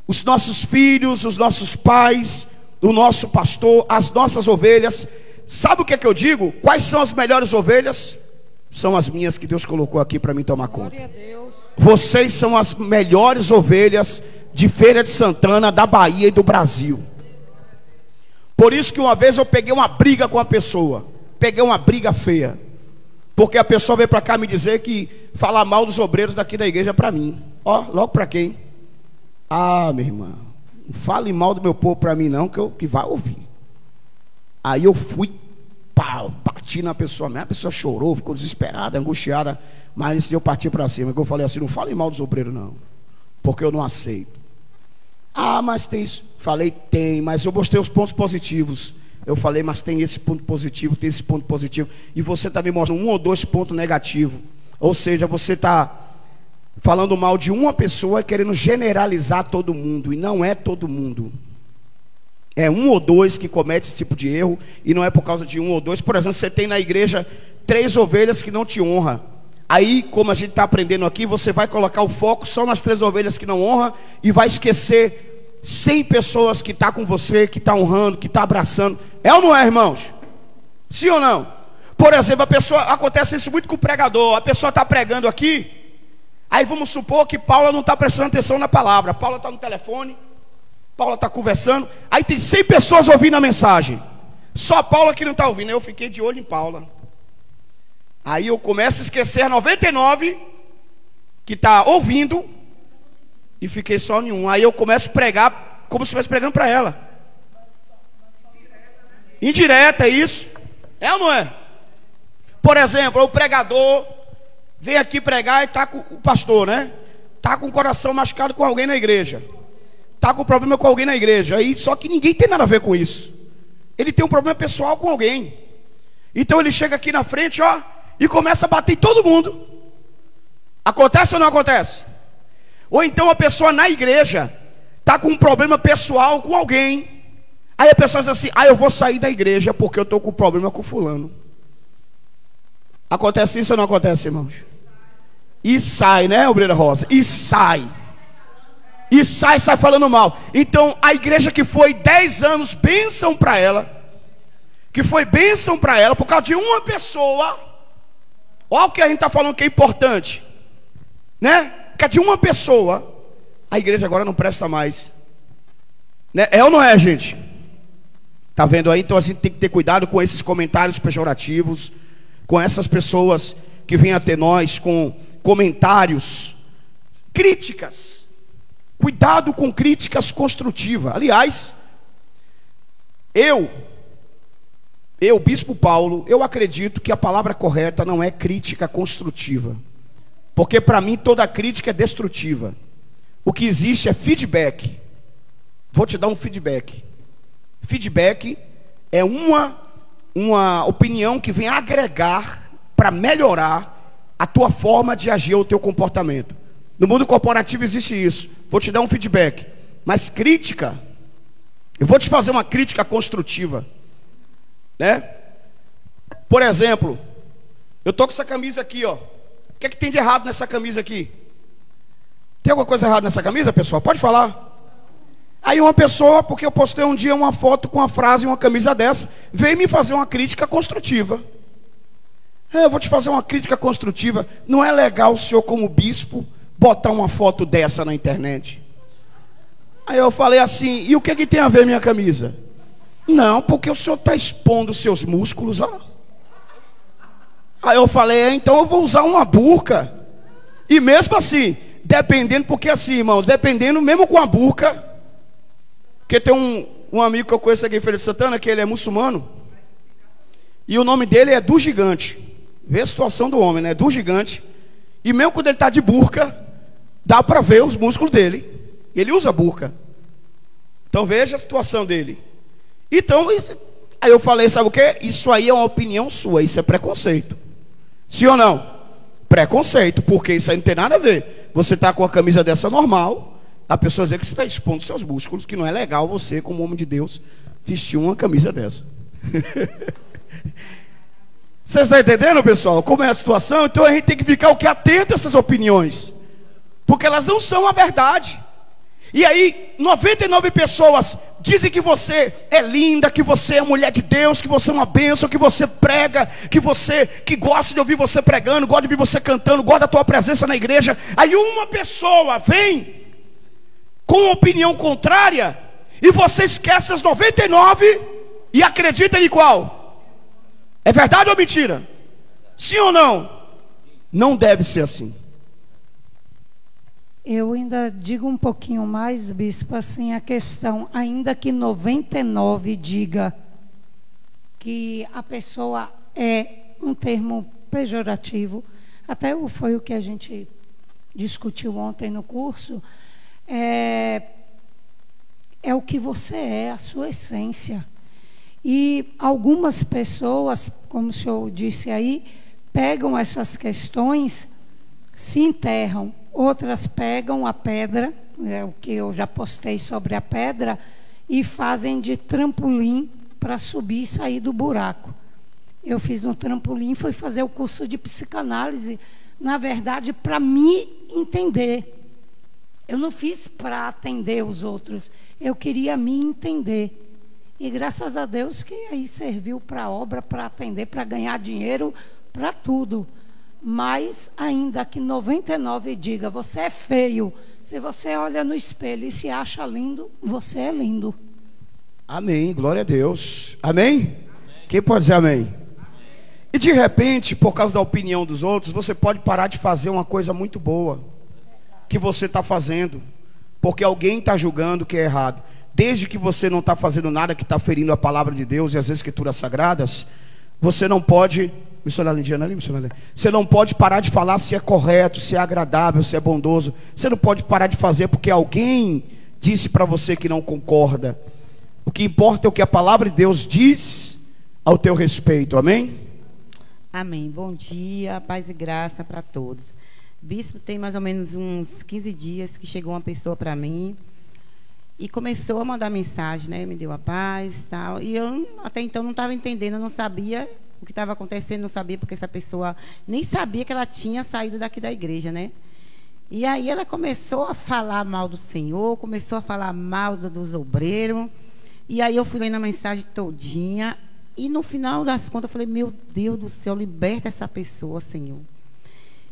os nossos filhos, os nossos pais, o nosso pastor, as nossas ovelhas. Sabe o que é que eu digo? Quais são as melhores ovelhas? São as minhas que Deus colocou aqui para mim tomar conta. Glória a Deus. Vocês são as melhores ovelhas de Feira de Santana, da Bahia e do Brasil. Por isso que uma vez eu peguei uma briga com a pessoa. Peguei uma briga feia. Porque a pessoa veio para cá me dizer que falar mal dos obreiros daqui da igreja para mim. Ó, logo para quem? Ah, minha irmã, não fale mal do meu povo para mim não, que vai ouvir. Aí eu fui, pá, bati na pessoa mesmo. A pessoa chorou, ficou desesperada, angustiada. Mas nesse dia eu parti para cima, que eu falei assim, não fale mal dos obreiros não, porque eu não aceito. Ah, mas tem isso. Falei, tem, mas eu mostrei os pontos positivos. Eu falei, mas tem esse ponto positivo, tem esse ponto positivo. E você está me mostrando um ou dois pontos negativos. Ou seja, você está falando mal de uma pessoa e querendo generalizar todo mundo. E não é todo mundo. É um ou dois que comete esse tipo de erro. E não é por causa de um ou dois. Por exemplo, você tem na igreja 3 ovelhas que não te honram. Aí, como a gente está aprendendo aqui, você vai colocar o foco só nas 3 ovelhas que não honram e vai esquecer 100 pessoas que estão com você, que está honrando, que está abraçando. É ou não é, irmãos? Sim ou não? Por exemplo, acontece isso muito com o pregador. A pessoa está pregando aqui, aí vamos supor que Paula não está prestando atenção na palavra. Paula está no telefone, Paula está conversando, aí tem 100 pessoas ouvindo a mensagem, só a Paula que não está ouvindo. Eu fiquei de olho em Paula. Aí eu começo a esquecer 99 que está ouvindo e fiquei só em um. Aí eu começo a pregar como se estivesse pregando para ela. Indireta, é isso? É ou não é? Por exemplo, o pregador vem aqui pregar e está com o pastor, né? Está com o coração machucado com alguém na igreja. Está com problema com alguém na igreja. Aí, só que ninguém tem nada a ver com isso. Ele tem um problema pessoal com alguém. Então ele chega aqui na frente, ó, e começa a bater em todo mundo. Acontece ou não acontece? Ou então a pessoa na igreja está com um problema pessoal com alguém. Aí a pessoa diz assim, eu vou sair da igreja porque eu estou com problema com fulano. Acontece isso ou não acontece, irmãos? E sai, né, obreira Rosa? E sai. E sai falando mal. Então a igreja que foi 10 anos bênção para ela, que foi bênção para ela por causa de uma pessoa. Olha o que a gente está falando que é importante, né? Por causa de uma pessoa, a igreja agora não presta mais, né? É ou não é, gente? Tá vendo aí? Então a gente tem que ter cuidado com esses comentários pejorativos, com essas pessoas que vêm até nós com comentários, críticas. Cuidado com críticas construtivas. Aliás, eu, Bispo Paulo, eu acredito que a palavra correta não é crítica construtiva. Porque para mim toda crítica é destrutiva. O que existe é feedback. Vou te dar um feedback. Feedback é uma opinião que vem agregar para melhorar a tua forma de agir, o teu comportamento. No mundo corporativo existe isso. Vou te dar um feedback. Mas crítica, eu vou te fazer uma crítica construtiva, né? Por exemplo, eu tô com essa camisa aqui, ó. O que é que tem de errado nessa camisa aqui? Tem alguma coisa errada nessa camisa, pessoal? Pode falar. Aí uma pessoa, porque eu postei um dia uma foto com uma frase, uma camisa dessa, veio me fazer uma crítica construtiva. Eu vou te fazer uma crítica construtiva. Não é legal o senhor como bispo botar uma foto dessa na internet? Aí eu falei assim, e o que tem a ver minha camisa? Não, porque o senhor está expondo os seus músculos, ó. Aí eu falei, então eu vou usar uma burca. E mesmo assim, dependendo, porque assim, irmãos, dependendo mesmo com a burca, porque tem um amigo que eu conheço aqui em Feira de Santana, que ele é muçulmano, e o nome dele é do Gigante. Vê a situação do homem, né? Do Gigante. E mesmo quando ele está de burca, dá para ver os músculos dele. Ele usa burca. Então veja a situação dele. Então, aí eu falei, sabe o que? Isso aí é uma opinião sua, isso é preconceito. Sim ou não? Preconceito, porque isso aí não tem nada a ver. Você está com a camisa dessa normal, a pessoa diz que você está expondo seus músculos, que não é legal você, como homem de Deus, vestir uma camisa dessa. Vocês estão entendendo, pessoal? Como é a situação? Então a gente tem que ficar o que atento a essas opiniões, porque elas não são a verdade. E aí 99 pessoas dizem que você é linda, que você é mulher de Deus, que você é uma bênção, que você prega, que gosta de ouvir você pregando, gosta de ouvir você cantando, gosta da tua presença na igreja. Aí uma pessoa vem com uma opinião contrária e você esquece as 99 e acredita em qual? É verdade ou mentira? Sim ou não? Não deve ser assim. Eu ainda digo um pouquinho mais, bispo, assim, a questão, ainda que 99 diga que a pessoa é um termo pejorativo, até foi o que a gente discutiu ontem no curso, é o que você é, a sua essência. E algumas pessoas, como o senhor disse aí, pegam essas questões, se enterram. Outras pegam a pedra, o que eu já postei sobre a pedra, e fazem de trampolim para subir e sair do buraco. Eu fiz um trampolim, fui fazer o curso de psicanálise, na verdade, para me entender. Eu não fiz para atender os outros, eu queria me entender. E graças a Deus que aí serviu para a obra, para atender, para ganhar dinheiro, para tudo. Mas ainda que 99 diga, você é feio. Se você olha no espelho e se acha lindo, você é lindo. Amém, glória a Deus. Amém? Amém. Quem pode dizer amém? Amém? E de repente, por causa da opinião dos outros, você pode parar de fazer uma coisa muito boa que você está fazendo, porque alguém está julgando que é errado. Desde que você não está fazendo nada que está ferindo a palavra de Deus e as escrituras sagradas, você não pode... Missionária Lindiana ali, missionária. Você não pode parar de falar se é correto, se é agradável, se é bondoso. Você não pode parar de fazer porque alguém disse para você que não concorda. O que importa é o que a palavra de Deus diz ao teu respeito. Amém? Amém. Bom dia, paz e graça para todos. Bispo, tem mais ou menos uns 15 dias que chegou uma pessoa para mim e começou a mandar mensagem, né? Me deu a paz e tal. E eu até então não estava entendendo, eu não sabia o que estava acontecendo, não sabia, porque essa pessoa nem sabia que ela tinha saído daqui da igreja, né? E aí ela começou a falar mal do Senhor, começou a falar mal dos obreiros. E aí eu fui lendo a mensagem todinha. E no final das contas eu falei, meu Deus do céu, liberta essa pessoa, Senhor.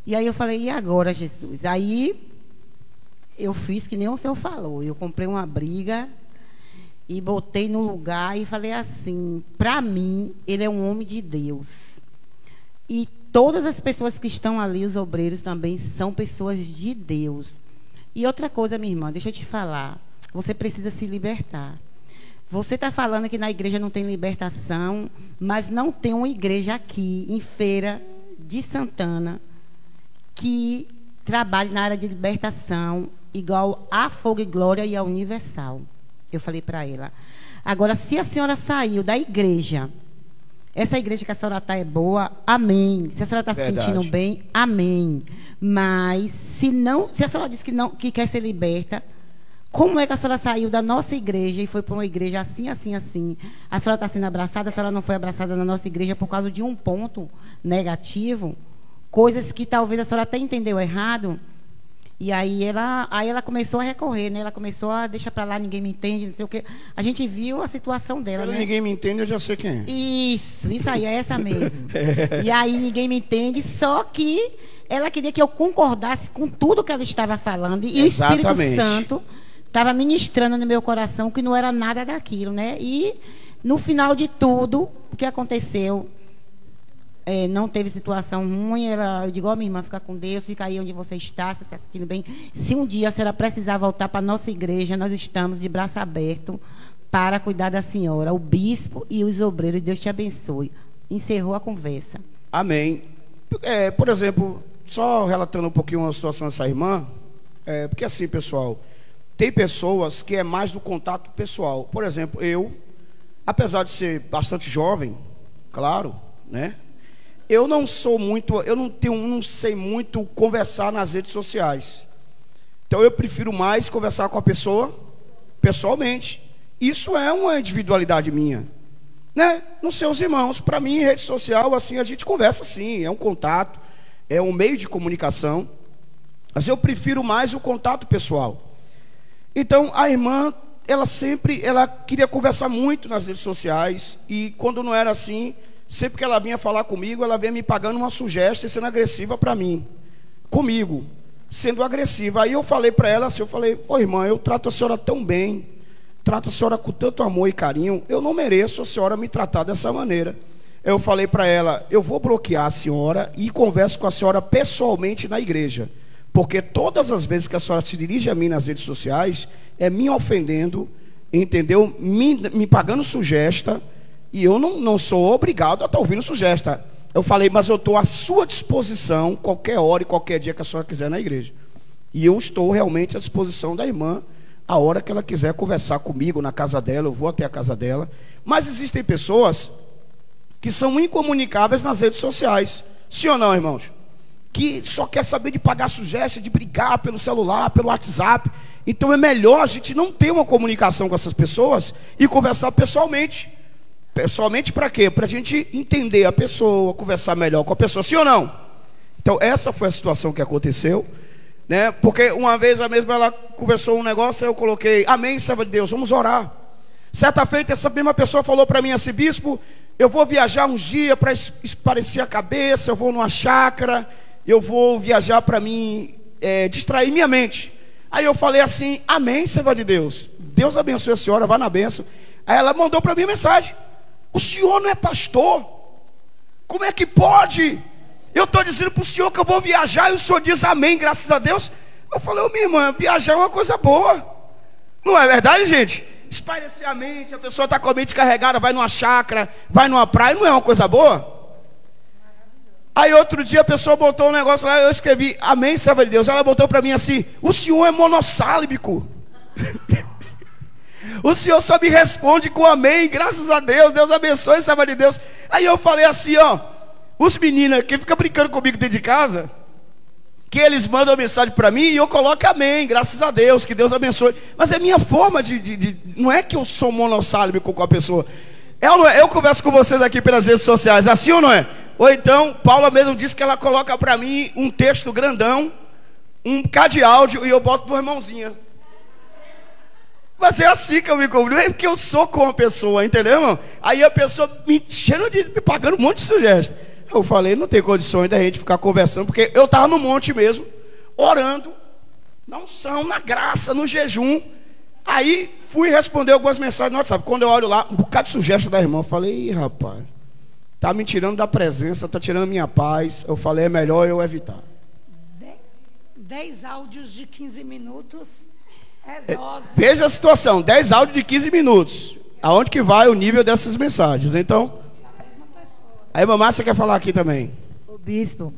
E aí eu falei, e agora, Jesus? Aí eu fiz que nem o Senhor falou. Eu comprei uma briga e botei no lugar e falei assim, para mim, ele é um homem de Deus. E todas as pessoas que estão ali, os obreiros também, são pessoas de Deus. E outra coisa, minha irmã, deixa eu te falar. Você precisa se libertar. Você está falando que na igreja não tem libertação, mas não tem uma igreja aqui, em Feira de Santana, que trabalhe na área de libertação, igual a Fogo e Glória e a Universal. Eu falei para ela. Agora, se a senhora saiu da igreja, essa igreja que a senhora está é boa, amém. Se a senhora está se sentindo bem, amém. Mas, se a senhora disse que quer ser liberta, como é que a senhora saiu da nossa igreja e foi para uma igreja assim, assim, assim? A senhora está sendo abraçada, a senhora não foi abraçada na nossa igreja por causa de um ponto negativo? Coisas que talvez a senhora até entendeu errado. E aí ela começou a recorrer, né? Ela começou a deixar para lá, ninguém me entende, não sei o quê. A gente viu a situação dela, né? Ninguém me entende, eu já sei quem é. Isso aí, é essa mesmo. E aí ninguém me entende, só que ela queria que eu concordasse com tudo que ela estava falando. E exatamente. O Espírito Santo estava ministrando no meu coração que não era nada daquilo, né? E no final de tudo, o que aconteceu, não teve situação ruim. Eu digo, minha irmã, fica com Deus, fica aí onde você está, se você está se sentindo bem. Se um dia a senhora precisar voltar para a nossa igreja, nós estamos de braço aberto para cuidar da senhora, o bispo e os obreiros. Deus te abençoe. Encerrou a conversa. Amém. Por exemplo, só relatando um pouquinho a situação dessa irmã, porque assim, pessoal, tem pessoas que é mais do contato pessoal. Por exemplo, eu, apesar de ser bastante jovem, claro, né? Eu não sou muito, não sei muito conversar nas redes sociais. Então eu prefiro mais conversar com a pessoa pessoalmente. Isso é uma individualidade minha, né? Nos seus irmãos, para mim, rede social, assim, a gente conversa assim, é um contato, é um meio de comunicação. Mas eu prefiro mais o contato pessoal. Então a irmã, ela queria conversar muito nas redes sociais, e quando não era assim, sempre que ela vinha falar comigo, ela vinha me pagando uma sugestão e sendo agressiva para mim, comigo, sendo agressiva. Aí eu falei para ela assim, irmã, eu trato a senhora tão bem, trato a senhora com tanto amor e carinho, eu não mereço a senhora me tratar dessa maneira. Eu falei para ela, eu vou bloquear a senhora e converso com a senhora pessoalmente na igreja, porque todas as vezes que a senhora se dirige a mim nas redes sociais, é me ofendendo, entendeu? Me pagando sugestão. E eu não sou obrigado a estar ouvindo sugestão. Eu falei, mas eu estou à sua disposição, qualquer hora e qualquer dia que a senhora quiser na igreja. E eu estou realmente à disposição da irmã, a hora que ela quiser conversar comigo na casa dela, eu vou até a casa dela. Mas existem pessoas que são incomunicáveis nas redes sociais. Sim ou não, irmãos? Que só quer saber de pagar sugestão, de brigar pelo celular, pelo WhatsApp. Então é melhor a gente não ter uma comunicação com essas pessoas e conversar pessoalmente. Pessoalmente para quê? Para a gente entender a pessoa, conversar melhor com a pessoa, sim ou não? Então essa foi a situação que aconteceu, né? Porque uma vez a mesma ela conversou um negócio, eu coloquei, amém, serva de Deus, vamos orar. Certa feita essa mesma pessoa falou para mim assim, bispo, eu vou viajar uns dias para esparecer a cabeça, eu vou numa chácara, eu vou viajar para mim distrair minha mente. Aí eu falei assim, amém, serva de Deus, Deus abençoe a senhora, vá na bênção. Aí ela mandou para mim mensagem, o senhor não é pastor? Como é que pode? Eu estou dizendo para o senhor que eu vou viajar e o senhor diz amém, graças a Deus. Eu falei, minha irmã, viajar é uma coisa boa. Não é verdade, gente? Espairecer a mente, a pessoa está com a mente carregada, vai numa chácara, vai numa praia, não é uma coisa boa? Aí outro dia a pessoa botou um negócio lá, eu escrevi, amém, serva de Deus. Ela botou para mim assim, o senhor é monossílabico. O senhor só me responde com amém, graças a Deus, Deus abençoe, serva de Deus. Aí eu falei assim, os meninos que ficam brincando comigo dentro de casa, que eles mandam mensagem para mim e eu coloco amém, graças a Deus, que Deus abençoe. Mas é minha forma não é que eu sou monossílabico com a pessoa. Eu converso com vocês aqui pelas redes sociais, assim ou não é? Ou então, Paula mesmo disse que ela coloca para mim um texto grandão, um bocado de áudio, e eu boto duas mãozinhas. Mas é assim que eu me comunico, é porque eu sou com a pessoa, entendeu, irmão? Aí a pessoa me pagando um monte de sugestão. Eu falei, não tem condições da gente ficar conversando, porque eu estava no monte mesmo, orando, na unção, na graça, no jejum. Aí fui responder algumas mensagens no WhatsApp. Quando eu olho lá, um bocado de sugestão da irmã, eu falei, ih, rapaz, tá me tirando da presença, tá tirando a minha paz. Eu falei, é melhor eu evitar. 10 áudios de 15 minutos. Veja a situação, 10 áudios de 15 minutos. Aonde que vai o nível dessas mensagens? Então, aí mamãe, você quer falar aqui também? O bispo,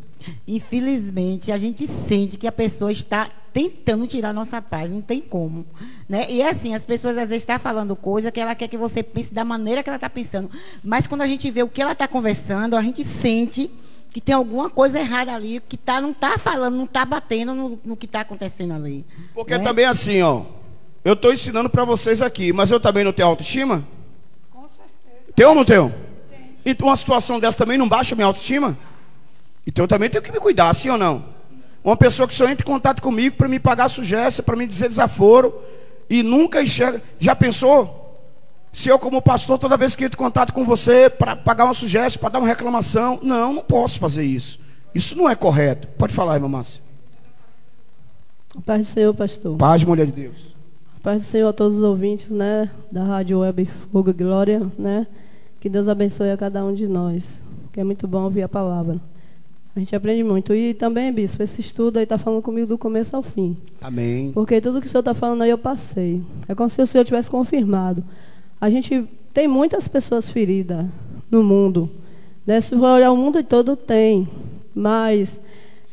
infelizmente a gente sente que a pessoa está tentando tirar nossa paz, não tem como, né? E é assim, as pessoas às vezes estão falando coisa que ela quer que você pense da maneira que ela está pensando, mas quando a gente vê o que ela está conversando, a gente sente que tem alguma coisa errada ali, que não está falando, não está batendo no que está acontecendo ali. Porque também assim, eu estou ensinando para vocês aqui, mas eu também não tenho autoestima? Com certeza. Tenho ou não tenho? Tem. Então uma situação dessa também não baixa a minha autoestima? Então eu também tenho que me cuidar, sim ou não? Uma pessoa que só entra em contato comigo para me pagar sugestão, para me dizer desaforo, e nunca enxerga. Já pensou? Se eu, como pastor, toda vez que entro em contato com você para pagar uma sugestão, para dar uma reclamação, não posso fazer isso. Isso não é correto. Pode falar, irmã Márcia. Paz do Senhor, pastor. Paz, mulher de Deus. Paz do Senhor a todos os ouvintes, né, da Rádio Web Fogo e Glória, né? Que Deus abençoe a cada um de nós, que é muito bom ouvir a palavra. A gente aprende muito. E também, bispo, esse estudo aí está falando comigo do começo ao fim. Amém. Porque tudo que o senhor está falando aí eu passei. É como se o senhor tivesse confirmado. A gente tem muitas pessoas feridas no mundo, né? Se for olhar o mundo todo, tem. Mas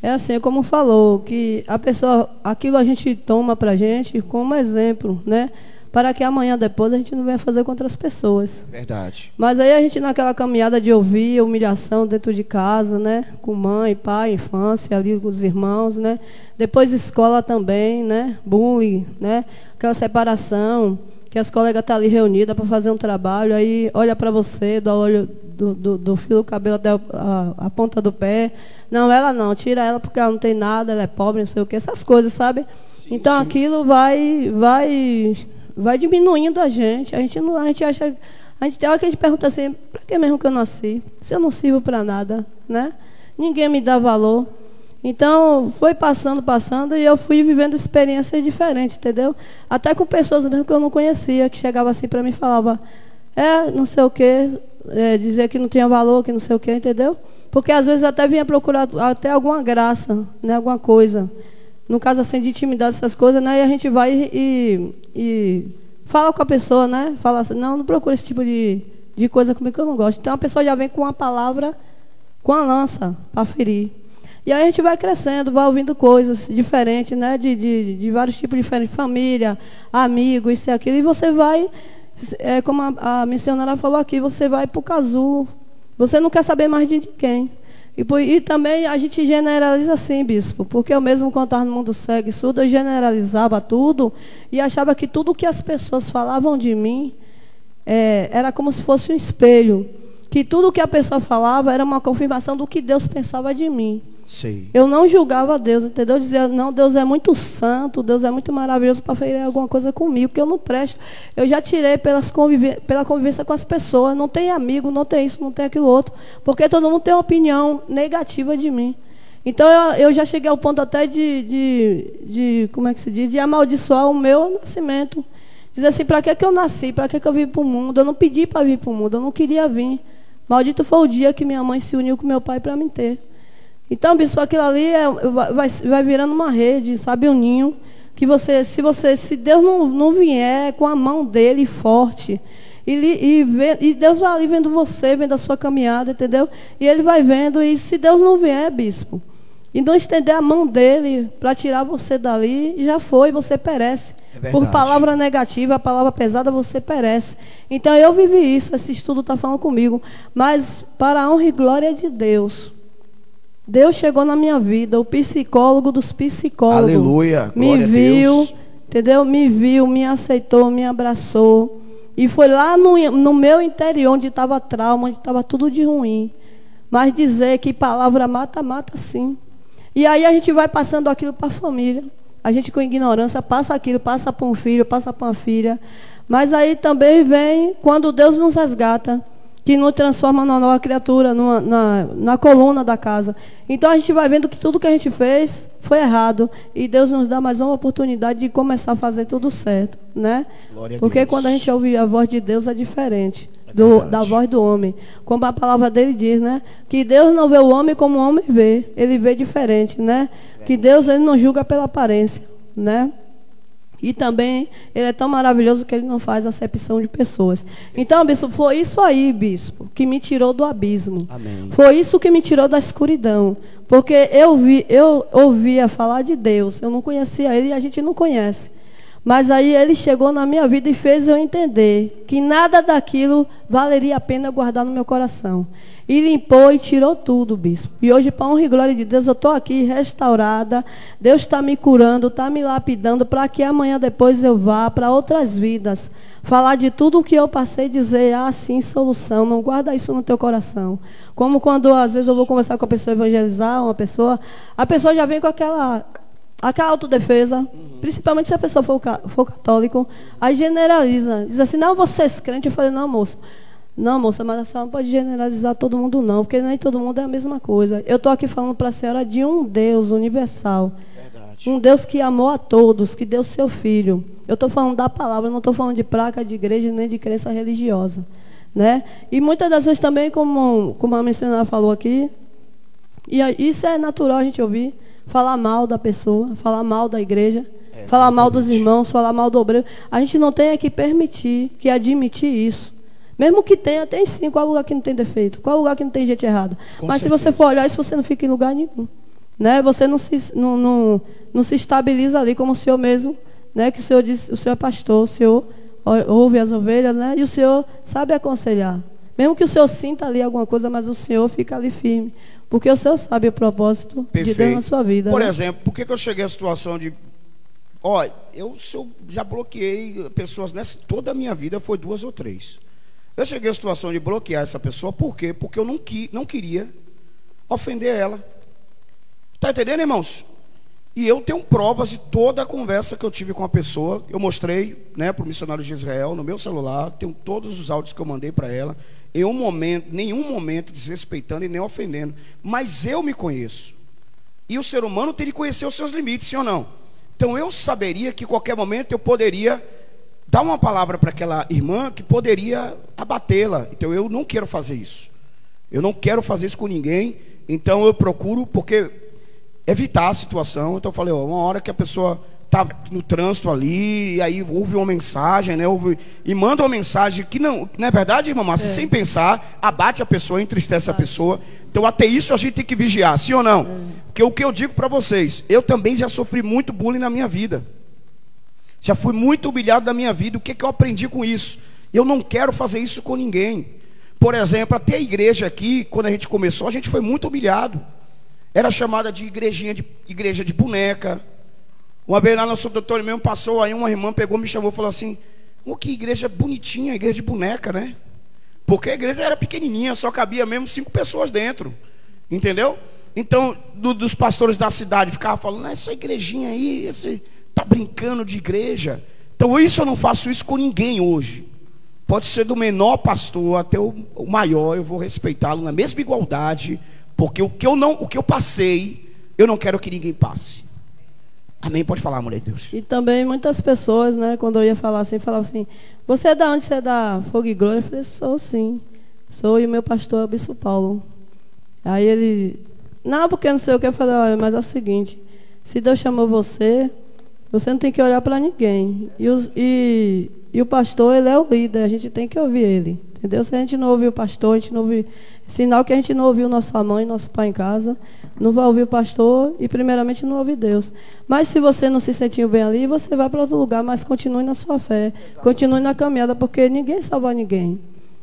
é assim, como falou, que a pessoa, aquilo a gente toma para a gente como exemplo, né? Para que amanhã depois a gente não venha fazer contra as pessoas. Verdade. Mas aí a gente naquela caminhada de ouvir humilhação dentro de casa, né? Com mãe, pai, infância, ali com os irmãos, né? Depois escola também, né? Bullying, né? Aquela separação, que as colegas estão ali reunidas para fazer um trabalho, aí olha para você, do olho do fio do cabelo até a ponta do pé. Não, ela não, tira ela porque ela não tem nada, ela é pobre, não sei o que, essas coisas, sabe? Sim, então sim. Aquilo vai diminuindo a gente. A gente acha, tem hora que a gente pergunta assim, para que mesmo que eu nasci? Se eu não sirvo para nada, né? Ninguém me dá valor. Então, foi passando, e eu fui vivendo experiências diferentes, entendeu? Até com pessoas mesmo que eu não conhecia, que chegavam assim para mim e falavam, não sei o quê, dizer que não tinha valor, que não sei o quê, entendeu? Porque às vezes até vinha procurar até alguma graça, né, alguma coisa. No caso assim de intimidade, essas coisas, né? E a gente vai e fala com a pessoa, né? Fala assim, não procura esse tipo de coisa comigo que eu não gosto. Então a pessoa já vem com uma palavra, com a lança para ferir. E aí a gente vai crescendo, vai ouvindo coisas diferentes, né? De vários tipos diferentes, família, amigos, isso e aquilo. E você vai, como a missionária falou aqui, você vai para o casulo. Você não quer saber mais de ninguém. E também a gente generaliza assim, bispo, porque eu mesmo, quando estava no mundo cego e surdo, eu generalizava tudo e achava que tudo que as pessoas falavam de mim era como se fosse um espelho. Que tudo que a pessoa falava era uma confirmação do que Deus pensava de mim. Sim. Eu não julgava Deus, entendeu? Eu dizia, não, Deus é muito santo, Deus é muito maravilhoso para fazer alguma coisa comigo, porque eu não presto. Eu já tirei pela convivência com as pessoas, não tem amigo, não tem isso, não tem aquilo outro, porque todo mundo tem uma opinião negativa de mim. Então eu já cheguei ao ponto até como é que se diz, de amaldiçoar o meu nascimento. Dizer assim, para que eu nasci, para que eu vim para o mundo? Eu não pedi para vir para o mundo, eu não queria vir. Maldito foi o dia que minha mãe se uniu com meu pai para me ter. Então, bispo, aquilo ali vai virando uma rede, sabe, um ninho, que se Deus não vier com a mão dele forte, e Deus vai ali vendo você, vendo a sua caminhada, entendeu? E ele vai vendo, e se Deus não vier, bispo, e não estender a mão dele para tirar você dali, já foi, você perece. Por palavra negativa, a palavra pesada, você perece. Então eu vivi isso, esse estudo está falando comigo. Mas para a honra e glória de Deus, Deus chegou na minha vida, o psicólogo dos psicólogos. Aleluia, me viu, entendeu? Me viu, me aceitou, me abraçou. E foi lá no meu interior, onde estava trauma, onde estava tudo de ruim. Mas dizer que palavra mata, mata sim. E aí a gente vai passando aquilo para a família. A gente com ignorância passa aquilo, passa para um filho, passa para uma filha. Mas aí também vem quando Deus nos resgata, que nos transforma numa nova criatura, na coluna da casa. Então a gente vai vendo que tudo que a gente fez foi errado. E Deus nos dá mais uma oportunidade de começar a fazer tudo certo, né? Porque quando a gente ouve a voz de Deus é diferente da voz do homem. Como a palavra dele diz, né? Que Deus não vê o homem como o homem vê. Ele vê diferente, né? Que Deus ele não julga pela aparência, né? E também ele é tão maravilhoso que ele não faz acepção de pessoas. Então, bispo, foi isso aí, bispo, que me tirou do abismo. Amém. Foi isso que me tirou da escuridão. Porque eu ouvia falar de Deus, eu não conhecia ele e a gente não conhece. Mas aí ele chegou na minha vida e fez eu entender que nada daquilo valeria a pena guardar no meu coração. E limpou e tirou tudo, bispo. E hoje, para a honra e glória de Deus, eu estou aqui restaurada. Deus está me curando, está me lapidando, para que amanhã depois eu vá para outras vidas. Falar de tudo o que eu passei, dizer, sim, solução. Não guarda isso no teu coração. Como quando, às vezes, eu vou conversar com a pessoa, evangelizar uma pessoa, a pessoa já vem com aquela autodefesa, principalmente se a pessoa for católico, aí generaliza. Diz assim, não, você é crente. Eu falei, não, moça, mas a senhora não pode generalizar todo mundo, não, porque nem todo mundo é a mesma coisa. Eu estou aqui falando para a senhora de um Deus universal. Verdade. Verdade. Um Deus que amou a todos, que deu seu Filho. Eu estou falando da palavra, não estou falando de placa de igreja nem de crença religiosa, né? E muitas das vezes também, como a missionária falou aqui, e isso é natural a gente ouvir, falar mal da pessoa, falar mal da igreja, falar mal dos irmãos, falar mal do obreiro. A gente não tem que permitir, que admitir isso. Mesmo que tenha, tem sim. Qual lugar que não tem defeito? Qual lugar que não tem gente errada? Mas se você for olhar isso, você não fica em lugar nenhum, né? Você não se estabiliza ali como o Senhor mesmo, né? Que o Senhor diz, o Senhor é pastor, o Senhor ouve as ovelhas, né? E o Senhor sabe aconselhar. Mesmo que o Senhor sinta ali alguma coisa, mas o Senhor fica ali firme. Porque o Senhor sabe o propósito de Deus na sua vida. Por né? exemplo, por que eu cheguei à situação de... Olha, eu já bloqueei pessoas nessa... Toda a minha vida foi 2 ou 3. Eu cheguei à situação de bloquear essa pessoa, por quê? Porque eu não queria ofender ela. Está entendendo, irmãos? E eu tenho provas de toda a conversa que eu tive com a pessoa. Eu mostrei, né, para o missionário de Israel, no meu celular. Tenho todos os áudios que eu mandei para ela. Em nenhum momento desrespeitando e nem ofendendo. Mas eu me conheço. E o ser humano tem que conhecer os seus limites, sim ou não? Então eu saberia que em qualquer momento eu poderia dar uma palavra para aquela irmã que poderia abatê-la. Então eu não quero fazer isso. Eu não quero fazer isso com ninguém. Então eu procuro, porque evitar a situação. Então eu falei, uma hora que a pessoa está no trânsito ali, e aí ouve uma mensagem, né? E manda uma mensagem que não é verdade, irmã Márcia? Sem pensar, abate a pessoa, entristece a pessoa. Então até isso a gente tem que vigiar, sim ou não? Porque o que eu digo para vocês, eu também já sofri muito bullying na minha vida. Já fui muito humilhado na minha vida. O que eu aprendi com isso? Eu não quero fazer isso com ninguém. Por exemplo, até a igreja aqui, quando a gente começou, a gente foi muito humilhado. Era chamada de igreja de boneca. Uma vez lá no Santo Antônio mesmo passou, aí uma irmã pegou, me chamou e falou assim: que igreja bonitinha, igreja de boneca, né? Porque a igreja era pequenininha, só cabia mesmo 5 pessoas dentro. Entendeu? Então, dos pastores da cidade ficavam falando: essa igrejinha aí, está brincando de igreja. Então isso eu não faço isso com ninguém hoje. Pode ser do menor pastor até o maior, eu vou respeitá-lo na mesma igualdade, porque o que eu passei, eu não quero que ninguém passe. Amém? Pode falar, mulher de Deus. E também muitas pessoas, né, quando eu ia falar assim, falavam assim: você é da onde? Você é da Fogo e Glória? Eu falei: sou sim. Sou, e o meu pastor é o Bispo Paulo. Aí ele: não, porque não sei o que. Eu falei: olha, mas é o seguinte, se Deus chamou você não tem que olhar para ninguém. E o pastor, ele é o líder, a gente tem que ouvir ele. Entendeu? Se a gente não ouvir o pastor, a gente não ouvir... Sinal que a gente não ouviu nossa mãe, nosso pai em casa, não vai ouvir o pastor e primeiramente não ouvir Deus. Mas se você não se sentiu bem ali, você vai para outro lugar, mas continue na sua fé. Continue na caminhada, porque ninguém salva ninguém.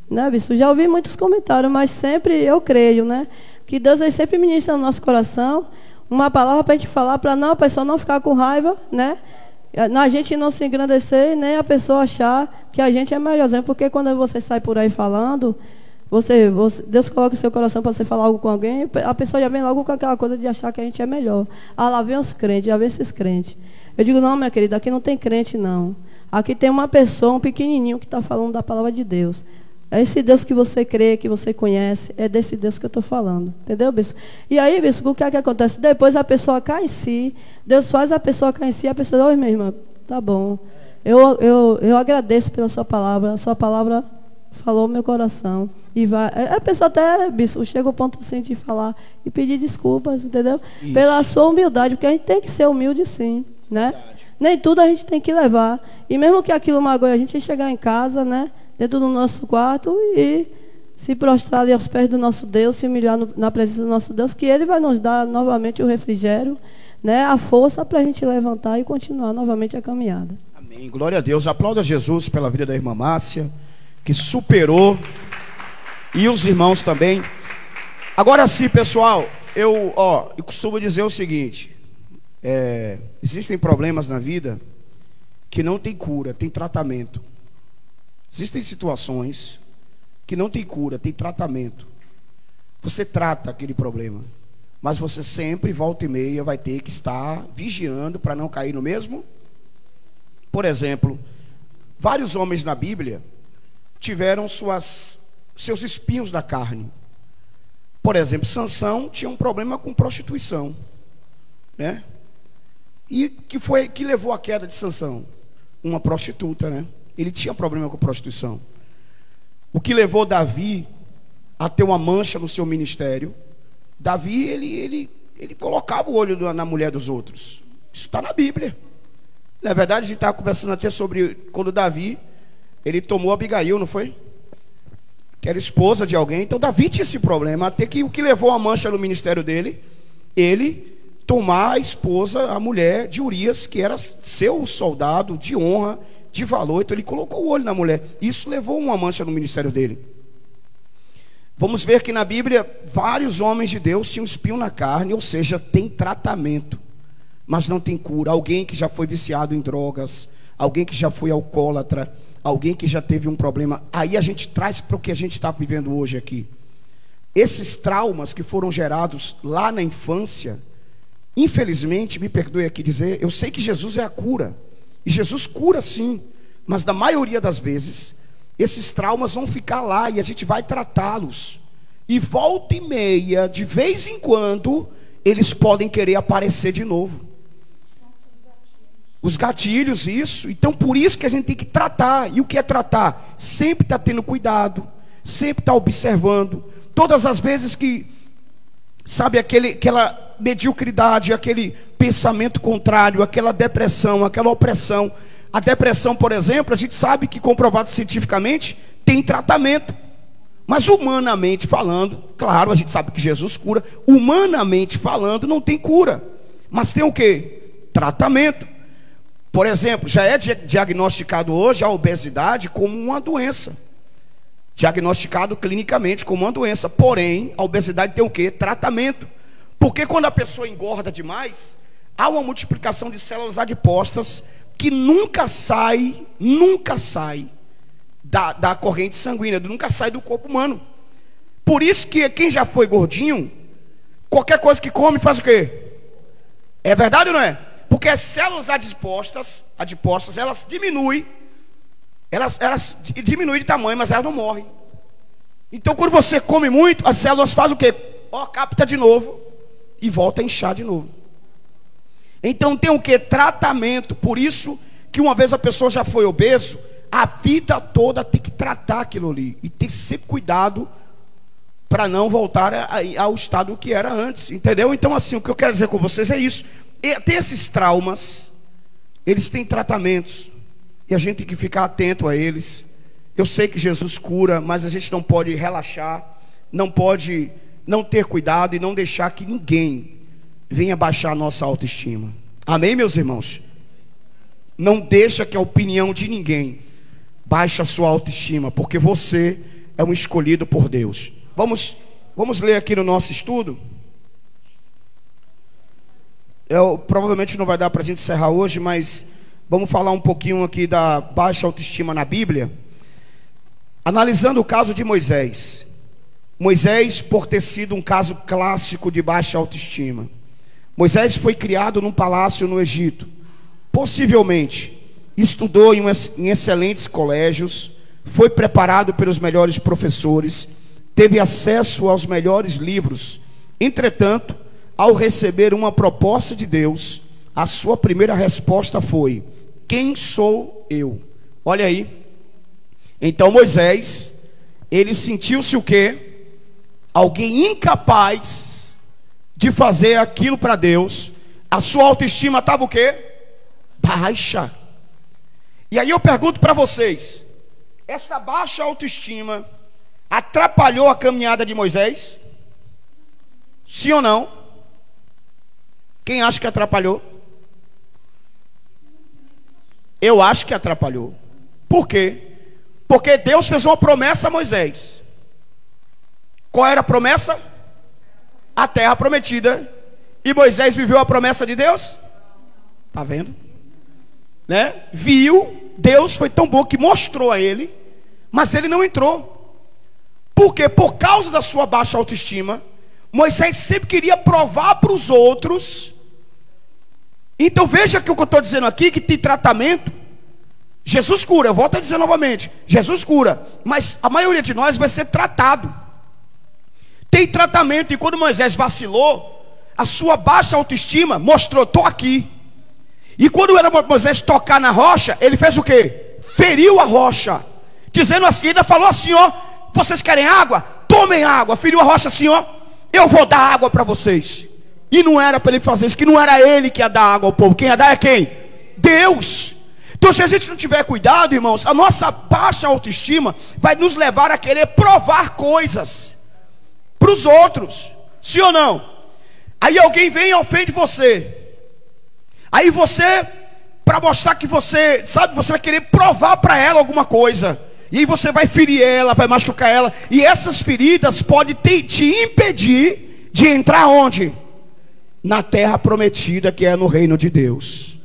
Né, bispo? Já ouvi muitos comentários, mas sempre eu creio, né, que Deus aí sempre ministra no nosso coração uma palavra para a gente falar, para a pessoa não ficar com raiva, né? A gente não se engrandecer, nem a pessoa achar que a gente é melhorzinho. Porque quando você sai por aí falando, Deus coloca em seu coração para você falar algo com alguém, a pessoa já vem logo com aquela coisa de achar que a gente é melhor. Ah, lá vem os crentes, já vem esses crentes. Eu digo: não, minha querida, aqui não tem crente, não. Aqui tem uma pessoa, um pequenininho que está falando da palavra de Deus. É esse Deus que você crê, que você conhece, é desse Deus que eu estou falando. Entendeu, bispo? E aí, bispo, o que é que acontece? Depois a pessoa cai em si, Deus faz a pessoa cair em si, a pessoa diz: oi, minha irmã, tá bom. Eu agradeço pela sua palavra, a sua palavra falou no meu coração. E vai, a pessoa até, bispo, chega ao ponto assim, de falar e pedir desculpas, entendeu? Isso. Pela sua humildade, porque a gente tem que ser humilde sim, né? Nem tudo a gente tem que levar. E mesmo que aquilo magoe a gente, chegar em casa, né? Dentro do nosso quarto e se prostrar ali aos pés do nosso Deus, se humilhar na presença do nosso Deus, que Ele vai nos dar novamente o refrigério, né, a força para a gente levantar e continuar novamente a caminhada. Amém. Glória a Deus. Aplauda Jesus pela vida da irmã Márcia, que superou, e os irmãos também. Agora sim, pessoal, eu costumo dizer o seguinte: existem problemas na vida que não tem cura, tem tratamento. Existem situações que não tem cura, tem tratamento. Você trata aquele problema, mas você sempre, volta e meia, vai ter que estar vigiando para não cair no mesmo. Por exemplo, vários homens na Bíblia tiveram seus espinhos da carne. Por exemplo, Sansão tinha um problema com prostituição, né? E que levou à queda de Sansão? Uma prostituta, né? Ele tinha problema com prostituição. O que levou Davi a ter uma mancha no seu ministério? Davi, ele colocava o olho na mulher dos outros. Isso está na Bíblia. Na verdade, a gente estava conversando até sobre quando Davi, ele tomou Abigail, não foi? Que era esposa de alguém. Então Davi tinha esse problema, até que o que levou a mancha no ministério dele, ele tomar a esposa, a mulher de Urias, que era seu soldado de honra, de valor. Então ele colocou o olho na mulher. Isso levou uma mancha no ministério dele. Vamos ver que na Bíblia vários homens de Deus tinham espinho na carne, ou seja, tem tratamento, mas não tem cura. Alguém que já foi viciado em drogas, alguém que já foi alcoólatra, alguém que já teve um problema. Aí a gente traz para o que a gente está vivendo hoje aqui. Esses traumas que foram gerados lá na infância, infelizmente, me perdoe aqui dizer, eu sei que Jesus é a cura, e Jesus cura sim, mas na maioria das vezes, esses traumas vão ficar lá e a gente vai tratá-los. E volta e meia, de vez em quando, eles podem querer aparecer de novo. Os gatilhos, isso. Então por isso que a gente tem que tratar. E o que é tratar? Sempre está tendo cuidado, sempre está observando. Todas as vezes que, sabe, aquela mediocridade, aquele pensamento contrário, aquela depressão, aquela opressão. A depressão, por exemplo, a gente sabe que, comprovado cientificamente, tem tratamento. Mas humanamente falando, claro, a gente sabe que Jesus cura. Humanamente falando, não tem cura. Mas tem o quê? Tratamento. Por exemplo, já é diagnosticado hoje a obesidade como uma doença. Diagnosticado clinicamente como uma doença. Porém, a obesidade tem o quê? Tratamento. Porque quando a pessoa engorda demais, há uma multiplicação de células adipostas que nunca sai da corrente sanguínea, nunca sai do corpo humano. Por isso que quem já foi gordinho, qualquer coisa que come faz o quê? É verdade ou não é? Porque as células adipostas, elas diminuem de tamanho, mas elas não morrem. Então quando você come muito, as células fazem o quê? Capta de novo e volta a inchar de novo. Então tem o que? Tratamento. Por isso que uma vez a pessoa já foi obeso, a vida toda tem que tratar aquilo ali. E tem sempre cuidado para não voltar ao estado que era antes. Entendeu? Então assim, o que eu quero dizer com vocês é isso. Tem esses traumas, eles têm tratamentos. E a gente tem que ficar atento a eles. Eu sei que Jesus cura, mas a gente não pode relaxar. Não pode não ter cuidado e não deixar que ninguém venha baixar a nossa autoestima. Amém, meus irmãos? Não deixa que a opinião de ninguém baixe a sua autoestima, porque você é um escolhido por Deus. Vamos ler aqui no nosso estudo. Provavelmente não vai dar para a gente encerrar hoje, mas vamos falar um pouquinho aqui da baixa autoestima na Bíblia. Analisando o caso de Moisés. Moisés, por ter sido um caso clássico de baixa autoestima. Moisés foi criado num palácio no Egito. Possivelmente estudou em excelentes colégios, foi preparado pelos melhores professores, teve acesso aos melhores livros. Entretanto, ao receber uma proposta de Deus, a sua primeira resposta foi: quem sou eu? Olha aí. Então Moisés, ele sentiu-se o quê? Alguém incapaz de fazer aquilo para Deus. A sua autoestima estava o quê? Baixa. E aí eu pergunto para vocês: essa baixa autoestima atrapalhou a caminhada de Moisés? Sim ou não? Quem acha que atrapalhou? Eu acho que atrapalhou. Por quê? Porque Deus fez uma promessa a Moisés. Qual era a promessa? A terra prometida. E Moisés viveu a promessa de Deus? Está vendo? Né? Viu, Deus foi tão bom que mostrou a ele, mas ele não entrou. Por quê? Por causa da sua baixa autoestima, Moisés sempre queria provar para os outros. Então veja que o que eu estou dizendo aqui, que tem tratamento. Jesus cura, eu volto a dizer novamente, Jesus cura, mas a maioria de nós vai ser tratado. Tem tratamento. E quando Moisés vacilou, a sua baixa autoestima mostrou: estou aqui, E quando era Moisés tocar na rocha, ele fez o quê? Feriu a rocha, dizendo assim, ainda falou assim, ó, vocês querem água? Tomem água. Feriu a rocha assim, ó, eu vou dar água para vocês. E não era para ele fazer isso, que não era ele que ia dar água ao povo. Quem ia dar é quem? Deus. Então se a gente não tiver cuidado, irmãos, a nossa baixa autoestima vai nos levar a querer provar coisas para os outros. Sim ou não? Aí alguém vem e ofende você. Aí você, para mostrar que você, sabe, você vai querer provar para ela alguma coisa. E aí você vai ferir ela, vai machucar ela. E essas feridas podem te impedir de entrar onde? Na terra prometida, que é no reino de Deus.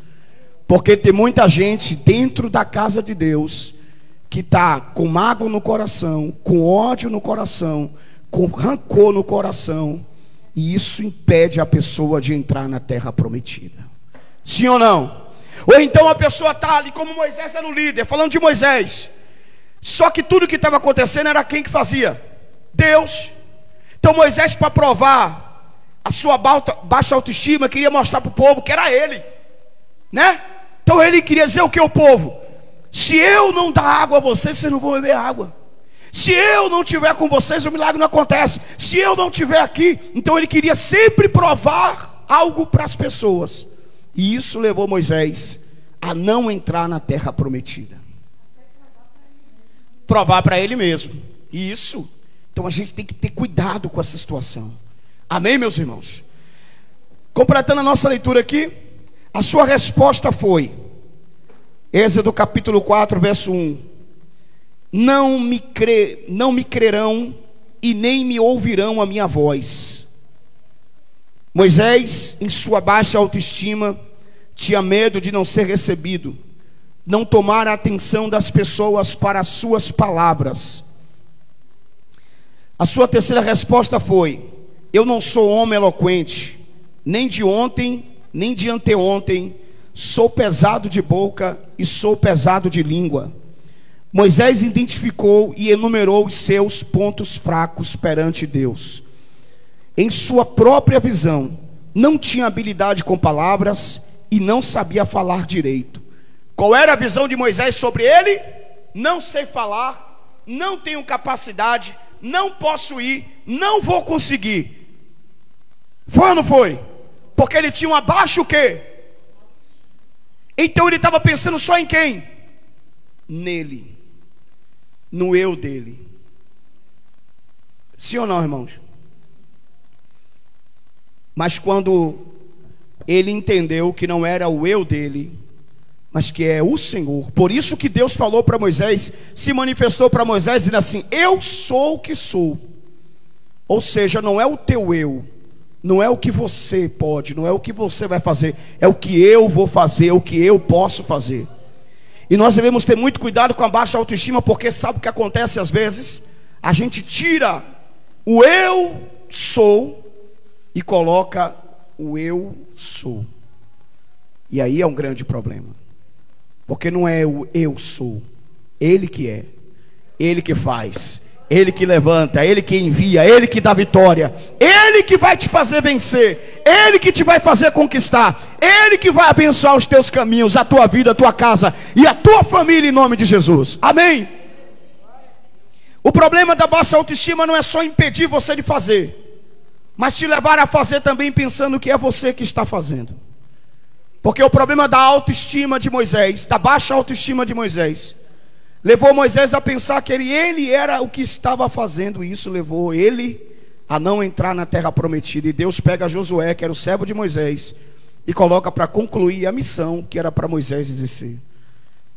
Porque tem muita gente dentro da casa de Deus que está com mágoa no coração, com ódio no coração, com rancor no coração. E isso impede a pessoa de entrar na terra prometida. Sim ou não? Ou então a pessoa está ali, como Moisés era o líder, falando de Moisés. Só que tudo que estava acontecendo era quem que fazia? Deus. Então Moisés, para provar a sua baixa autoestima, queria mostrar para o povo que era ele, né? Então ele queria dizer o que ao povo? Se eu não dar água a vocês, vocês não vão beber água. Se eu não estiver com vocês, o milagre não acontece. Se eu não estiver aqui. Então ele queria sempre provar algo para as pessoas. E isso levou Moisés a não entrar na terra prometida. Provar para ele mesmo. Isso. Então a gente tem que ter cuidado com essa situação. Amém, meus irmãos? Completando a nossa leitura aqui, a sua resposta foi, Êxodo capítulo 4, verso 1. Não me crerão e nem me ouvirão a minha voz. Moisés, em sua baixa autoestima, tinha medo de não ser recebido, não tomar a atenção das pessoas para as suas palavras. A sua terceira resposta foi: eu não sou homem eloquente, nem de ontem, nem de anteontem, sou pesado de boca e sou pesado de língua. Moisés identificou e enumerou os seus pontos fracos perante Deus. Em sua própria visão, não tinha habilidade com palavras e não sabia falar direito. Qual era a visão de Moisés sobre ele? Não sei falar, não tenho capacidade, não posso ir, não vou conseguir. Foi ou não foi? Porque ele tinha uma baixa o quê? Então ele estava pensando só em quem? Nele, no eu dele. Sim ou não, irmãos? Mas quando ele entendeu que não era o eu dele, mas que é o Senhor, por isso que Deus falou para Moisés, se manifestou para Moisés dizendo assim: eu sou o que sou. Ou seja, não é o teu eu, não é o que você pode, não é o que você vai fazer, é o que eu vou fazer, é o que eu posso fazer. E nós devemos ter muito cuidado com a baixa autoestima, porque sabe o que acontece às vezes? A gente tira o eu sou e coloca o eu sou. E aí é um grande problema. Porque não é o eu sou, Ele que é, Ele que faz, Ele que levanta, Ele que envia, Ele que dá vitória, Ele que vai te fazer vencer, Ele que te vai fazer conquistar, Ele que vai abençoar os teus caminhos, a tua vida, a tua casa e a tua família em nome de Jesus. Amém? O problema da baixa autoestima não é só impedir você de fazer, mas te levar a fazer também pensando que é você que está fazendo. Porque o problema da autoestima de Moisés, da baixa autoestima de Moisés, levou Moisés a pensar que ele era o que estava fazendo. E isso levou ele a não entrar na terra prometida. E Deus pega Josué, que era o servo de Moisés, e coloca para concluir a missão que era para Moisés exercer.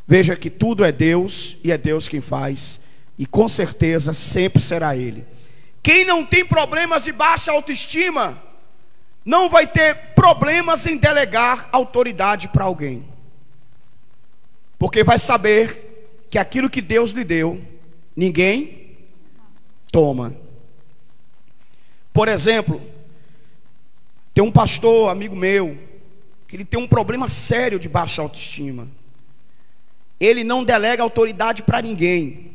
Veja que tudo é Deus, e é Deus quem faz, e com certeza sempre será Ele. Quem não tem problemas de baixa autoestima não vai ter problemas em delegar autoridade para alguém, porque vai saber que aquilo que Deus lhe deu, ninguém toma. Por exemplo, tem um pastor, amigo meu, que ele tem um problema sério de baixa autoestima. Ele não delega autoridade para ninguém.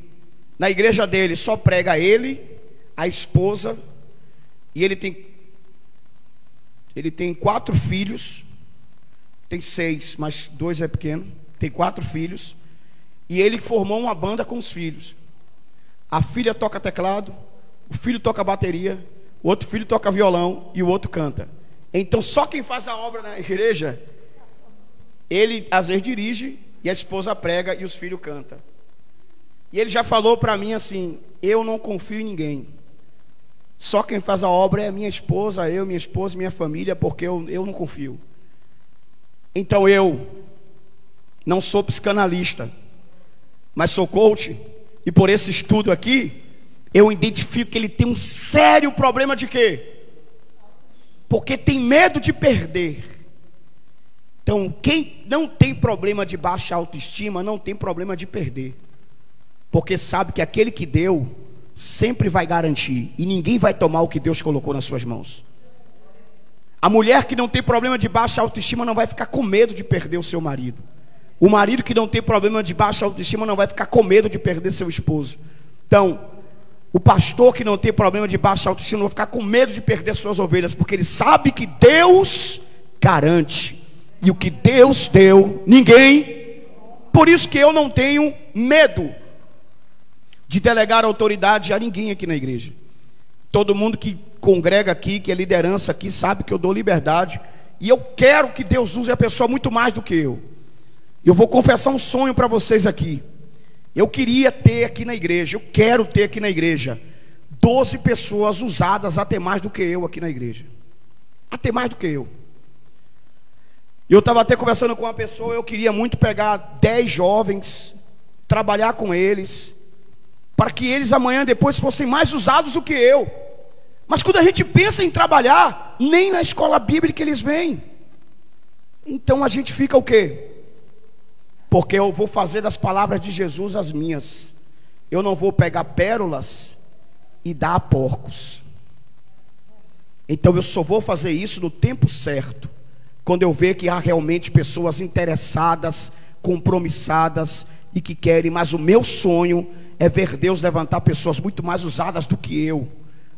Na igreja dele só prega ele, a esposa, e ele tem 4 filhos, tem 6, mas 2 é pequeno, tem 4 filhos, e ele formou uma banda com os filhos. A filha toca teclado, o filho toca bateria, o outro filho toca violão e o outro canta. Então só quem faz a obra na igreja, ele às vezes dirige e a esposa prega e os filhos cantam. E ele já falou para mim assim: eu não confio em ninguém, só quem faz a obra é minha esposa, minha família, porque eu não confio. Então eu não sou psicanalista, mas sou coach, e por esse estudo aqui eu identifico que ele tem um sério problema de quê? Porque tem medo de perder. Então quem não tem problema de baixa autoestima não tem problema de perder, porque sabe que aquele que deu sempre vai garantir, e ninguém vai tomar o que Deus colocou nas suas mãos. A mulher que não tem problema de baixa autoestima não vai ficar com medo de perder o seu marido. O marido que não tem problema de baixa autoestima não vai ficar com medo de perder seu esposo. Então, o pastor que não tem problema de baixa autoestima não vai ficar com medo de perder suas ovelhas, porque ele sabe que Deus garante, e o que Deus deu, ninguém. Por isso que eu não tenho medo de delegar autoridade a ninguém aqui na igreja. Todo mundo que congrega aqui, que é liderança aqui, sabe que eu dou liberdade, e eu quero que Deus use a pessoa muito mais do que eu. Eu vou confessar um sonho para vocês aqui. Eu queria ter aqui na igreja, eu quero ter aqui na igreja 12 pessoas usadas até mais do que eu aqui na igreja. Até mais do que eu. Eu estava até conversando com uma pessoa, eu queria muito pegar 10 jovens, trabalhar com eles, para que eles amanhã depois fossem mais usados do que eu. Mas quando a gente pensa em trabalhar, nem na escola bíblica eles vêm. Então a gente fica o quê? Porque eu vou fazer das palavras de Jesus as minhas. Eu não vou pegar pérolas e dar a porcos. Então eu só vou fazer isso no tempo certo, quando eu ver que há realmente pessoas interessadas, compromissadas e que querem. Mas o meu sonho é ver Deus levantar pessoas muito mais usadas do que eu.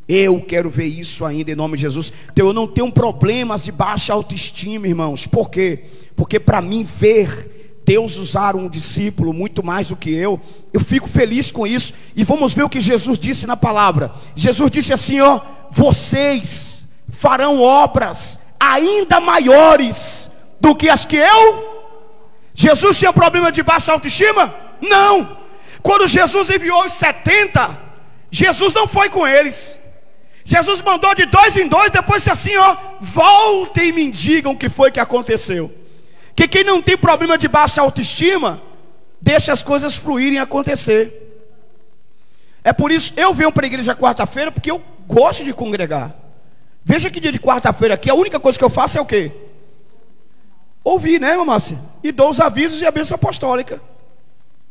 Eu quero ver isso ainda em nome de Jesus. Então eu não tenho problemas de baixa autoestima, irmãos. Por quê? Porque para mim ver Deus usar um discípulo muito mais do que eu fico feliz com isso. E vamos ver o que Jesus disse na palavra. Jesus disse assim, ó: vocês farão obras ainda maiores do que as que eu. Jesus tinha problema de baixa autoestima? Não. Quando Jesus enviou os 70, Jesus não foi com eles. Jesus mandou de 2 em 2, depois disse assim, ó: voltem e me digam o que foi que aconteceu. Que quem não tem problema de baixa autoestima, deixa as coisas fluírem e acontecer. É por isso, eu venho para a igreja quarta-feira, porque eu gosto de congregar. Veja que dia de quarta-feira aqui, a única coisa que eu faço é o quê? Ouvir, né, Márcia? E dou os avisos e a bênção apostólica.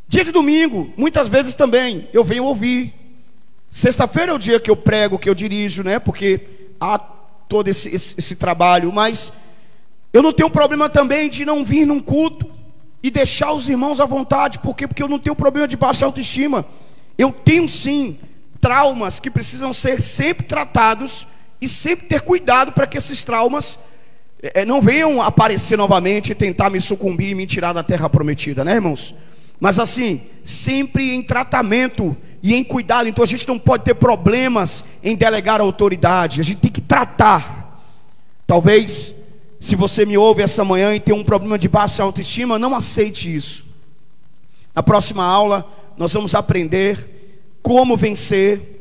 Dia de domingo, muitas vezes também, eu venho ouvir. Sexta-feira é o dia que eu prego, que eu dirijo, né? Porque há todo esse trabalho. Mas eu não tenho problema também de não vir num culto e deixar os irmãos à vontade. Por quê? Porque eu não tenho problema de baixa autoestima. Eu tenho sim traumas que precisam ser sempre tratados e sempre ter cuidado para que esses traumas não venham aparecer novamente e tentar me sucumbir e me tirar da terra prometida, né, irmãos? Mas assim, sempre em tratamento e em cuidado. Então a gente não pode ter problemas em delegar a autoridade. A gente tem que tratar. Talvez, se você me ouve essa manhã e tem um problema de baixa autoestima, não aceite isso. Na próxima aula nós vamos aprender como vencer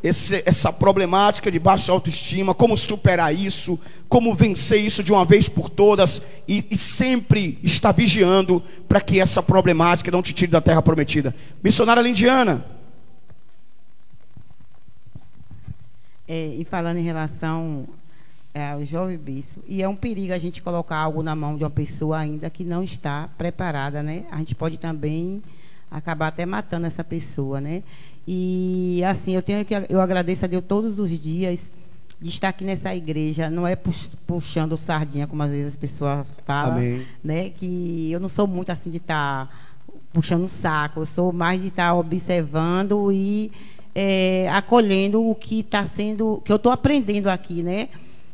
essa problemática de baixa autoestima, como superar isso, como vencer isso de uma vez por todas e sempre estar vigiando para que essa problemática não te tire da terra prometida. Missionária Lindiana. E falando em relação ao jovem bispo, e é um perigo a gente colocar algo na mão de uma pessoa ainda que não está preparada, né? A gente pode também acabar até matando essa pessoa, né? E assim, eu agradeço a Deus todos os dias de estar aqui nessa igreja. Não é puxando sardinha, como às vezes as pessoas falam. Amém. Né? Que eu não sou muito assim de estar puxando o saco. Eu sou mais de estar observando e acolhendo o que está sendo, que eu estou aprendendo aqui, né?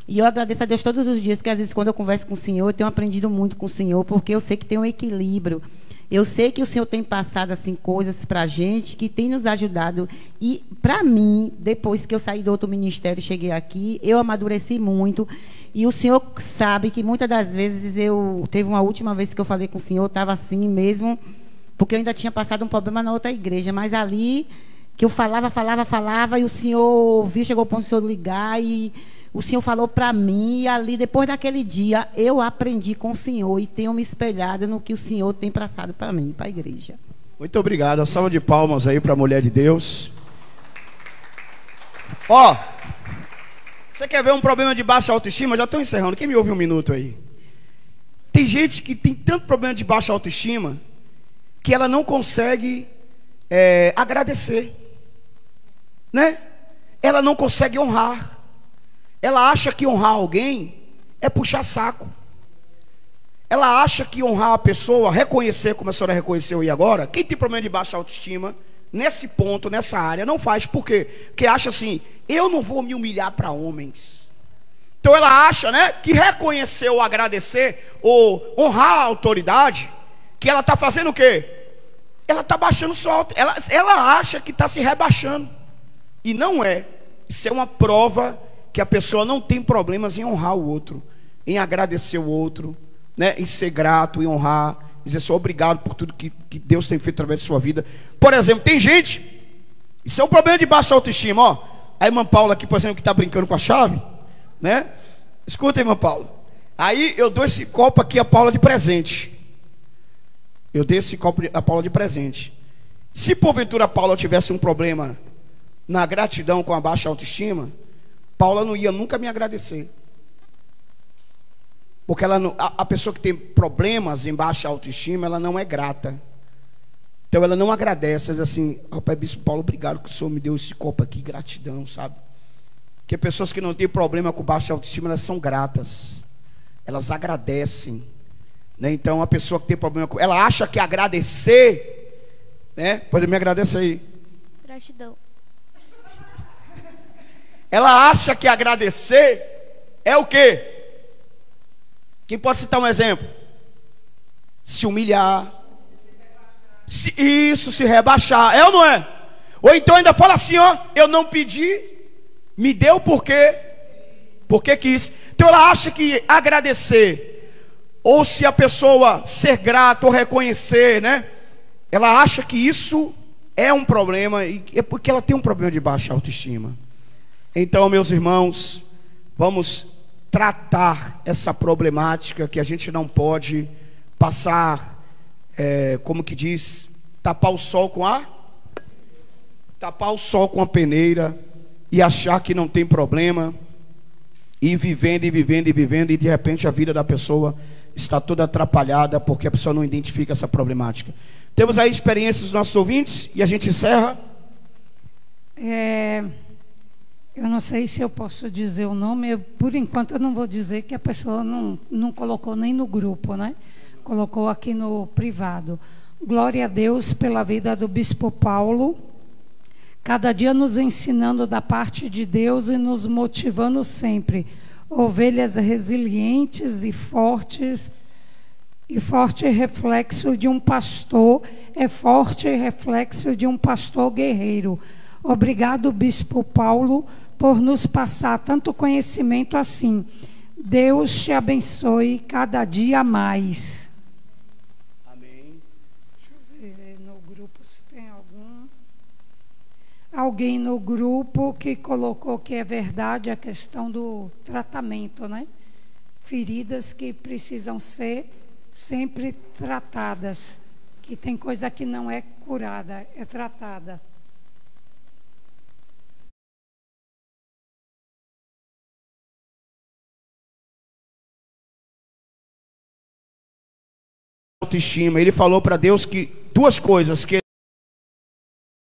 E eu agradeço a Deus todos os dias, que às vezes quando eu converso com o Senhor, eu tenho aprendido muito com o Senhor, porque eu sei que tem um equilíbrio. Eu sei que o Senhor tem passado assim coisas para a gente que tem nos ajudado. E para mim, depois que eu saí do outro ministério e cheguei aqui, eu amadureci muito. E o Senhor sabe que muitas das vezes teve uma última vez que eu falei com o Senhor, estava assim mesmo, porque eu ainda tinha passado um problema na outra igreja, mas ali que eu falava, e o Senhor viu, chegou ao ponto do Senhor ligar, e o Senhor falou para mim, e ali, depois daquele dia, eu aprendi com o Senhor e tenho me espelhado no que o Senhor tem passado para mim, para a igreja. Muito obrigado. Uma salva de palmas aí para a mulher de Deus. Ó, você quer ver um problema de baixa autoestima? Já estou encerrando. Quem me ouve um minuto aí? Tem gente que tem tanto problema de baixa autoestima que ela não consegue agradecer, né? Ela não consegue honrar. Ela acha que honrar alguém é puxar saco. Ela acha que honrar a pessoa, reconhecer, como a senhora reconheceu aí agora, quem tem problema de baixa autoestima, nesse ponto, nessa área, não faz. Por quê? Porque acha assim, eu não vou me humilhar para homens. Então ela acha, né, que reconhecer ou agradecer, ou honrar a autoridade, que ela está fazendo o quê? Ela está baixando sua autoestima. Ela acha que está se rebaixando. E não é. Isso é uma prova que a pessoa não tem problemas em honrar o outro, em agradecer o outro, né, em ser grato, em honrar, dizer só obrigado por tudo que Deus tem feito através de sua vida. Por exemplo, tem gente, isso é um problema de baixa autoestima, ó. A irmã Paula aqui, por exemplo, que está brincando com a chave, né? Escuta, irmã Paula. Aí eu dou esse copo aqui a Paula de presente. Eu dei esse copo a Paula de presente. Se porventura a Paula tivesse um problema na gratidão com a baixa autoestima, Paula não ia nunca me agradecer. Porque a pessoa que tem problemas em baixa autoestima, ela não é grata. Então ela não agradece, diz assim, Pai Bispo Paulo, obrigado que o Senhor me deu esse copo aqui, gratidão, sabe? Porque pessoas que não têm problema com baixa autoestima, elas são gratas. Elas agradecem, né? Então a pessoa que tem problema com... ela acha que agradecer, né? Pode me agradecer aí. Gratidão. Ela acha que agradecer é o quê? Quem pode citar um exemplo? Se humilhar. Se rebaixar. É ou não é? Ou então ainda fala assim, ó, eu não pedi, me deu por quê? Porque quis. Então ela acha que agradecer, ou se a pessoa ser grata ou reconhecer, né? Ela acha que isso é um problema, e é porque ela tem um problema de baixa autoestima. Então, meus irmãos, vamos tratar essa problemática que a gente não pode passar, como que diz, tapar o sol com a peneira e achar que não tem problema, e vivendo, e de repente a vida da pessoa está toda atrapalhada porque a pessoa não identifica essa problemática. Temos aí experiências dos nossos ouvintes e a gente encerra. Eu não sei se eu posso dizer o nome, por enquanto eu não vou dizer, que a pessoa não colocou nem no grupo, né? Colocou aqui no privado. Glória a Deus pela vida do Bispo Paulo, cada dia nos ensinando da parte de Deus e nos motivando sempre. Ovelhas resilientes e fortes, e forte reflexo de um pastor, forte reflexo de um pastor guerreiro. Obrigado, Bispo Paulo, por nos passar tanto conhecimento assim. Deus te abençoe cada dia mais. Amém. Deixa eu ver no grupo se tem alguém no grupo que colocou que é verdade a questão do tratamento, né? Feridas que precisam ser sempre tratadas, que tem coisa que não é curada, é tratada. Autoestima. Ele falou para Deus que duas coisas, que